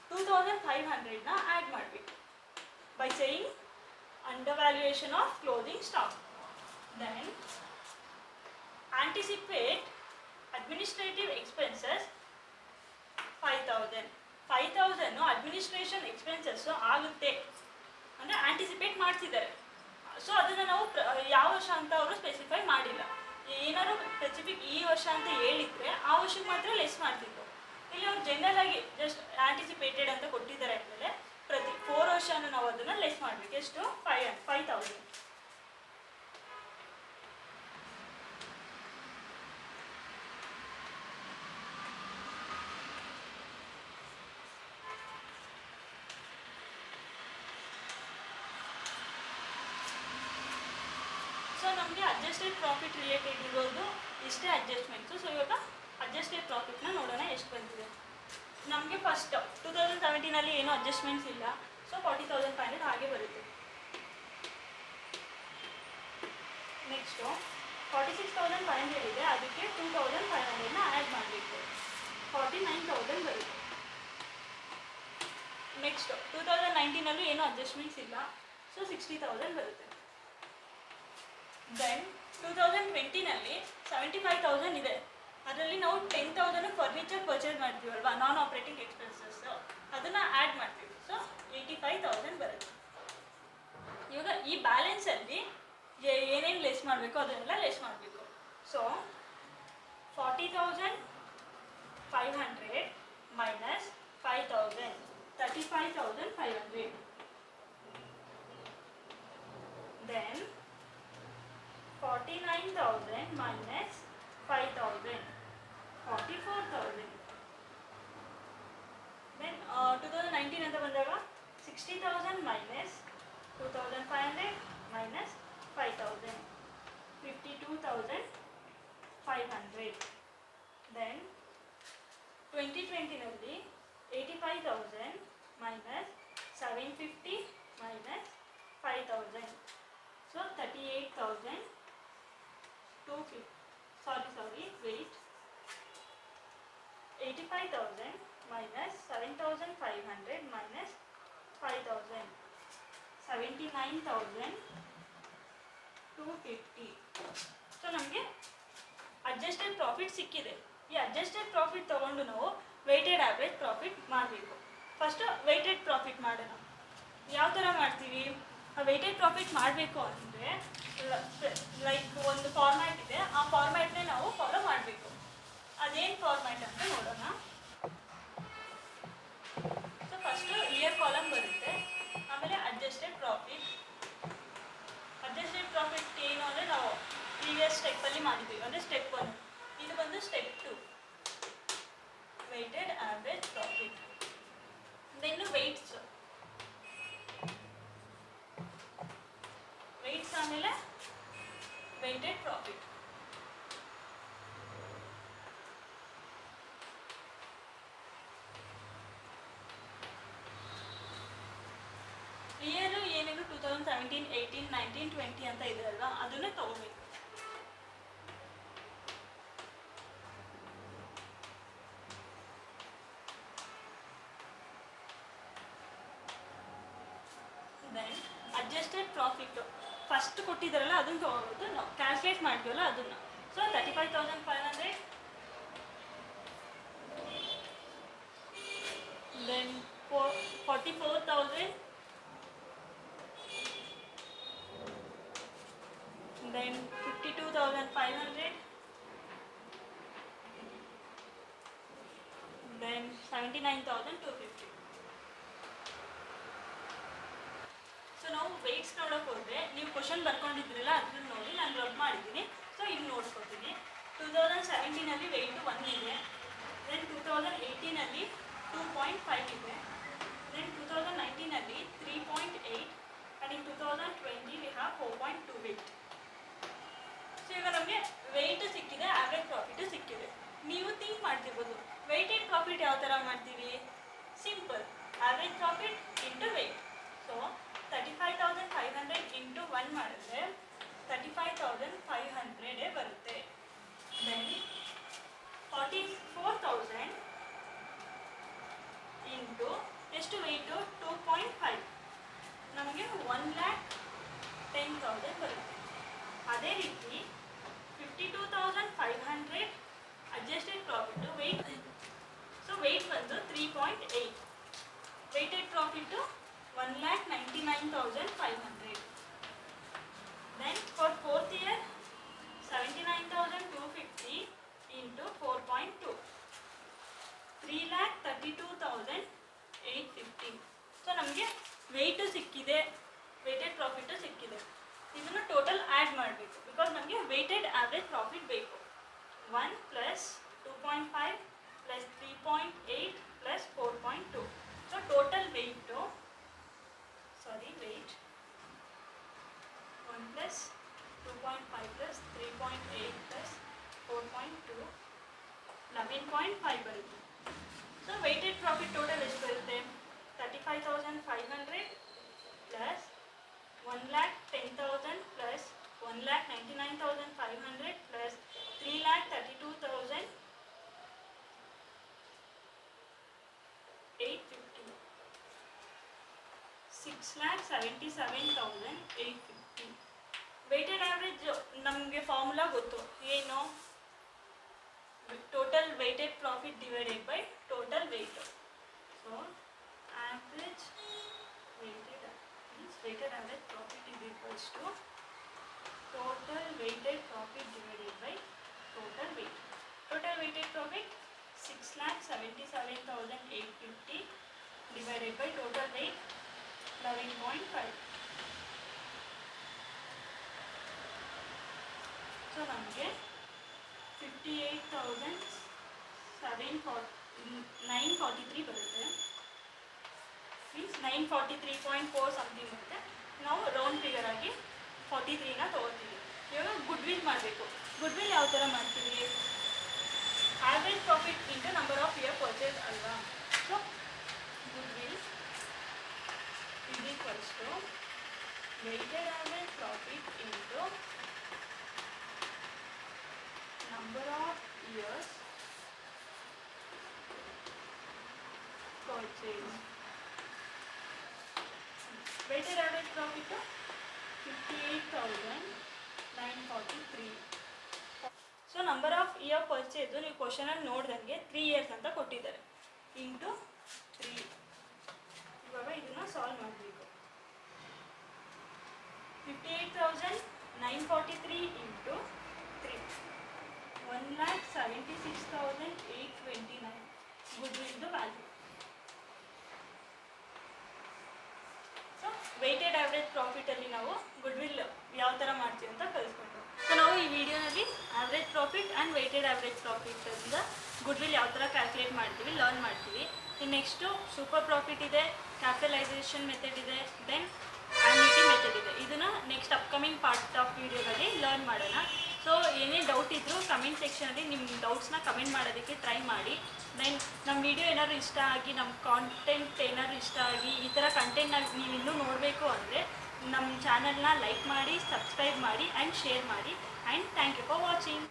2500ನ ಆ್ಯಡ್ ಮಾಡಬೇಕು by saying under valuation of closing stock. Then anticipate administrative expenses 5000. 5000 administration expenses ಆಗುತ್ತೆ ಅಂದರೆ ಆಂಟಿಸಿಪೇಟ್ ಮಾಡ್ತಿದ್ದಾರೆ. ಸೊ ಅದನ್ನು ನಾವು ಯಾವ ವರ್ಷ ಅಂತ ಅವರು ಸ್ಪೆಸಿಫೈ ಮಾಡಿಲ್ಲ. ಏನಾದ್ರು ಸ್ಪೆಸಿಫಿಕ್ ಈ ವರ್ಷ ಅಂತ ಹೇಳಿದರೆ ಆ ವರ್ಷಕ್ಕೆ ಮಾತ್ರ ಲೆಸ್ ಮಾಡ್ತಿದ್ರು. ಇಲ್ಲಿ ಅವ್ರು ಜನರಲ್ ಆಗಿ ಜಸ್ಟ್ ಆಂಟಿಸಿಪೇಟೆಡ್ ಅಂತ ಕೊಟ್ಟಿದ್ದಾರೆ ಅಂದಮೇಲೆ ಪ್ರತಿ 4 ವರ್ಷನೂ ನಾವು ಅದನ್ನು ಲೆಸ್ ಮಾಡಬೇಕು. ಎಷ್ಟು? 5000. ಸೊ ನಮಗೆ ಅಡ್ಜಸ್ಟೆಡ್ ಪ್ರಾಫಿಟ್ ರಿಲೇಟೆಡ್ ಇರೋದು ಇಷ್ಟೇ ಅಡ್ಜಸ್ಟ್ಮೆಂಟ್ಸು. ಸೊ ಇವಾಗ ಅಡ್ಜಸ್ಟೆಡ್ ಪ್ರಾಫಿಟ್ನ ನೋಡೋಣ ಎಷ್ಟು ಬಂದಿದೆ. ನಮಗೆ ಫಸ್ಟ್ 2017 ಏನೂ ಅಡ್ಜಸ್ಟ್ಮೆಂಟ್ಸ್ ಇಲ್ಲ. ಸೊ 40,500 ಹಾಗೆ ಬರುತ್ತೆ. ನೆಕ್ಸ್ಟು 46,500 ಇದೆ, ಅದಕ್ಕೆ 2,500ನ ಆ್ಯಡ್ ಮಾಡಬೇಕು. 49,000 ಬರುತ್ತೆ. ನೆಕ್ಸ್ಟು 2019 ಏನೂ ಅಡ್ಜಸ್ಟ್ಮೆಂಟ್ಸ್ ಇಲ್ಲ. ಸೊ 60,000 ಬರುತ್ತೆ. ದೆನ್ 2020 75,000 ಇದೆ. ಅದರಲ್ಲಿ ನಾವು 10,000 ಫರ್ನಿಚರ್ ಪರ್ಚೇಸ್ ಮಾಡ್ತೀವಲ್ವಾ, ನಾನ್ ಆಪ್ರೇಟಿಂಗ್ ಎಕ್ಸ್ಪೆನ್ಸಸ್, ಅದನ್ನು ಆ್ಯಡ್ ಮಾಡ್ತೀವಿ. ಸೊ 85,000 ಬರುತ್ತೆ. ಇವಾಗ ಈ ಬ್ಯಾಲೆನ್ಸಲ್ಲಿ ಏನೇನು ಲೆಸ್ ಮಾಡಬೇಕು ಅದನ್ನೆಲ್ಲ ಲೆಸ್ ಮಾಡಬೇಕು. So 40,500 minus 5,000, 35,500. Then 49,000 minus 5,000, 44,000. Then 2019 ಅಂತ ಬಂದಾಗ 60,000 minus 2,500 minus 5,000, 52,500. Then 2020 85,000 minus 750 minus 5,000. So 38,250. Sorry, wait. 85,000 minus 7,500 minus 5,000. 79,250. So ನಮಗೆ ಅಡ್ಜಸ್ಟೆಡ್ ಪ್ರಾಫಿಟ್ ಸಿಕ್ಕಿದೆ. ಈ ಅಡ್ಜಸ್ಟೆಡ್ ಪ್ರಾಫಿಟ್ ತೊಗೊಂಡು ನಾವು ವೆಯ್ಟೆಡ್ ಆವ್ರೇಜ್ ಪ್ರಾಫಿಟ್ ಮಾಡಬೇಕು. ಫಸ್ಟು ವೆಯ್ಟೆಡ್ ಪ್ರಾಫಿಟ್ ಮಾಡೋಣ. ಯಾವ ಥರ ಮಾಡ್ತೀವಿ? ವೆಯ್ಟೆಡ್ ಪ್ರಾಫಿಟ್ ಮಾಡಬೇಕು ಅಂದರೆ ಲೈಕ್ ಒಂದು ಫಾರ್ಮ್ಯಾಟ್ ಇದೆ, ಆ ಫಾರ್ಮ್ಯಾಟ್ನೇ ನಾವು ಫಾಲೋ ಮಾಡಬೇಕು. ಅದೇನು ಫಾರ್ಮ್ಯಾಟ್ ಅಂತ ನೋಡೋಣ. ಸೊ ಫಸ್ಟು ಇಯರ್ ಕಾಲಮ್ ಬರುತ್ತೆ, ಆಮೇಲೆ ಅಡ್ಜಸ್ಟೆಡ್ ಪ್ರಾಫಿಟ್. ಅಡ್ಜಸ್ಟೆಡ್ ಪ್ರಾಫಿಟ್ ಏನು ಅಂದರೆ ನಾವು ಪ್ರೀವಿಯಸ್ ಸ್ಟೆಪ್ಪಲ್ಲಿ ಮಾಡಿದ್ದೀವಿ, ಅಂದರೆ ಸ್ಟೆಪ್ 1. ಇದು ಬಂದು step 2, weighted average profit. Then weights ಆಮೇಲೆ ವೆಯ್ಟೆಡ್ ಪ್ರಾಫಿಟ್. ಇಯರು ಏನೇನು 2017, 18, 19, 20 ಅಂತ ಇದೆ ಅಲ್ವಾ, ಅದನ್ನೇ ತಗೋಬೇಕು. ದೆನ್ ಅಡ್ಜಸ್ಟೆಡ್ ಪ್ರಾಫಿಟ್ ಫಸ್ಟ್ ಕೊಟ್ಟಿದ್ದಾರಲ್ಲ ಅದನ್ನು ತೊಗೊಬೋದು, ನಾವು ಕ್ಯಾಲ್ಕುಲೇಟ್ ಮಾಡ್ತೀವಲ್ಲ ಅದನ್ನು. So 35,500, then 44,000, then 52,500, then 79,250. So ನಾವು ವೆಯ್ಟ್ಸ್ ನೋಡೋಕೆ ಹೋದರೆ ನೀವು ಕ್ವಶನ್ ಬರ್ಕೊಂಡಿದ್ರಲ್ಲ ಅದನ್ನು ನೋಡಿ ನಾನು ರಬ್ ಮಾಡಿದ್ದೀನಿ. ಸೊ ಇಲ್ಲಿ ನೋಡ್ಕೊತೀನಿ. 2017 ವೆಯ್ಟ್ 1 ಇದೆ. ದೆನ್ 2018 2.5 ಇದೆ. Then 2019 3.8 and in 2020 we have 4.2 weight. So ಈಗ ನಮಗೆ ವೆಯ್ಟ್ ಸಿಕ್ಕಿದೆ, ಆವ್ರೇಜ್ ಪ್ರಾಫಿಟ್ ಸಿಕ್ಕಿದೆ. ನೀವು ಥಿಂಕ್ ಮಾಡ್ತಿರ್ಬೋದು ವೆಯ್ಟೆಡ್ ಪ್ರಾಫಿಟ್ ಯಾವ ಥರ ಮಾಡ್ತೀವಿ? Simple, average profit into weight. So 35,500 into 1 ಮಾಡಿದ್ರೆ 35,500 ಬರುತ್ತೆ. ದೆನ್ 44,000 ಇಂಟು ಎಷ್ಟು ವೆಯ್ಟು? 2.5, ನಮಗೆ 1,10,000 ಬರುತ್ತೆ. ಅದೇ ರೀತಿ 52,500 adjusted profit weight. So weight ಬಂದು 3.8, weighted profit 1,99,500. Then for 4th year 79,250 into 4.2, 3,32,850. So ನಮಗೆ ವೆಯ್ಟು ಸಿಕ್ಕಿದೆ, ವೆಯ್ಟೆಡ್ ಪ್ರಾಫಿಟ್ಟು ಸಿಕ್ಕಿದೆ. ಇದನ್ನು ಟೋಟಲ್ ಆ್ಯಡ್ ಮಾಡಬೇಕು ಬಿಕಾಸ್ ನಮಗೆ ವೆಯ್ಟೆಡ್ ಆವ್ರೇಜ್ ಪ್ರಾಫಿಟ್ ಬೇಕು. 1 plus 2.5 plus 3.8 plus 4.2. So total weight weight 1 plus 2.5 plus 3.8 plus 4.2 11.5 ಬರುತ್ತೆ. So weighted profit total ಎಷ್ಟು ಬರುತ್ತೆ? 35,500 plus 1,10,000 plus 1,99,500 plus 3,32,850, 6,77,850. Weighted average ನಮಗೆ ಫಾರ್ಮುಲಾ ಗೊತ್ತು, ಏನು? Total weighted profit divided by total weight. So average weighted average profit is equals to total weighted profit divided by total weight. Total weighted profit 6,77,850 divided by total weight 11.5. So ನಮಗೆ 58,943 ಬರುತ್ತೆ. Means 943.4 something ಬರುತ್ತೆ. ನಾವು round figure ಆಗಿ 43ನ ತೊಗೊಳ್ತೀವಿ. ಇವಾಗ goodwill ಮಾಡಬೇಕು. Goodwill ಯಾವ ಥರ ಮಾಡ್ತೀವಿ? Average profit into number of year purchase ಅಲ್ವಾ? So goodwill is equals to weighted average profit into number of years purchase. Weighted average profit 58,943. So number of year purchase ನೀವು ಕ್ವಶನಲ್ಲಿ ನೋಡ್ದಂಗೆ 3 years ಅಂತ ಕೊಟ್ಟಿದ್ದಾರೆ. Into 3. ಇವಾಗ ಇದನ್ನು solve ಮಾಡಬೇಕು. 58,943 into 3, 1,76,829 good ವಿಲ್ದು value. So weighted average ಪ್ರಾಫಿಟಲ್ಲಿ ನಾವು ಗುಡ್ ವಿಲ್ ಯಾವ ಥರ ಮಾಡ್ತೀವಿ ಅಂತ ಕಲಿಸ್ಕೊಂಡು. ಸೊ ನಾವು ಈ ವಿಡಿಯೋನಲ್ಲಿ average profit and weighted average ಪ್ರಾಫಿಟಿಂದ ಗುಡ್ ವಿಲ್ ಯಾವ ಥರ ಕ್ಯಾಲ್ಕುಲೇಟ್ ಮಾಡ್ತೀವಿ, ಲರ್ನ್ ಮಾಡ್ತೀವಿ. ಇನ್ನು ನೆಕ್ಸ್ಟು ಸೂಪರ್ ಪ್ರಾಫಿಟ್ ಇದೆ, ಕ್ಯಾಪಿಟಲೈಸೇಷನ್ ಮೆಥಡ್ ಇದೆ, ದೆನ್ ಆನ್ಯುಟಿ ಮೆಥಡ್ ಇದೆ. ಇದನ್ನು ನೆಕ್ಸ್ಟ್ ಅಪ್ಕಮಿಂಗ್ ಪಾರ್ಟ್ ಆಫ್ ವಿಡಿಯೋದಲ್ಲಿ ಲರ್ನ್ ಮಾಡೋಣ. ಸೊ ಏನೇ ಡೌಟ್ ಇದ್ದರೂ ಕಮೆಂಟ್ ಸೆಕ್ಷನಲ್ಲಿ ನಿಮ್ಮ ಡೌಟ್ಸ್ನ ಕಮೆಂಟ್ ಮಾಡೋದಕ್ಕೆ ಟ್ರೈ ಮಾಡಿ. ದೆನ್ ನಮ್ಮ ವಿಡಿಯೋ ಏನಾದ್ರು ಇಷ್ಟ ಆಗಿ, ನಮ್ಮ ಕಾಂಟೆಂಟ್ ಏನಾದ್ರು ಇಷ್ಟ ಆಗಿ, ಈ ಥರ ಕಂಟೆಂಟ್ನ ನೀವು ಇನ್ನೂ ನೋಡಬೇಕು ಅಂದರೆ ನಮ್ಮ ಚಾನಲ್ನ ಲೈಕ್ ಮಾಡಿ, ಸಬ್ಸ್ಕ್ರೈಬ್ ಮಾಡಿ ಆ್ಯಂಡ್ ಶೇರ್ ಮಾಡಿ. And thank you for watching.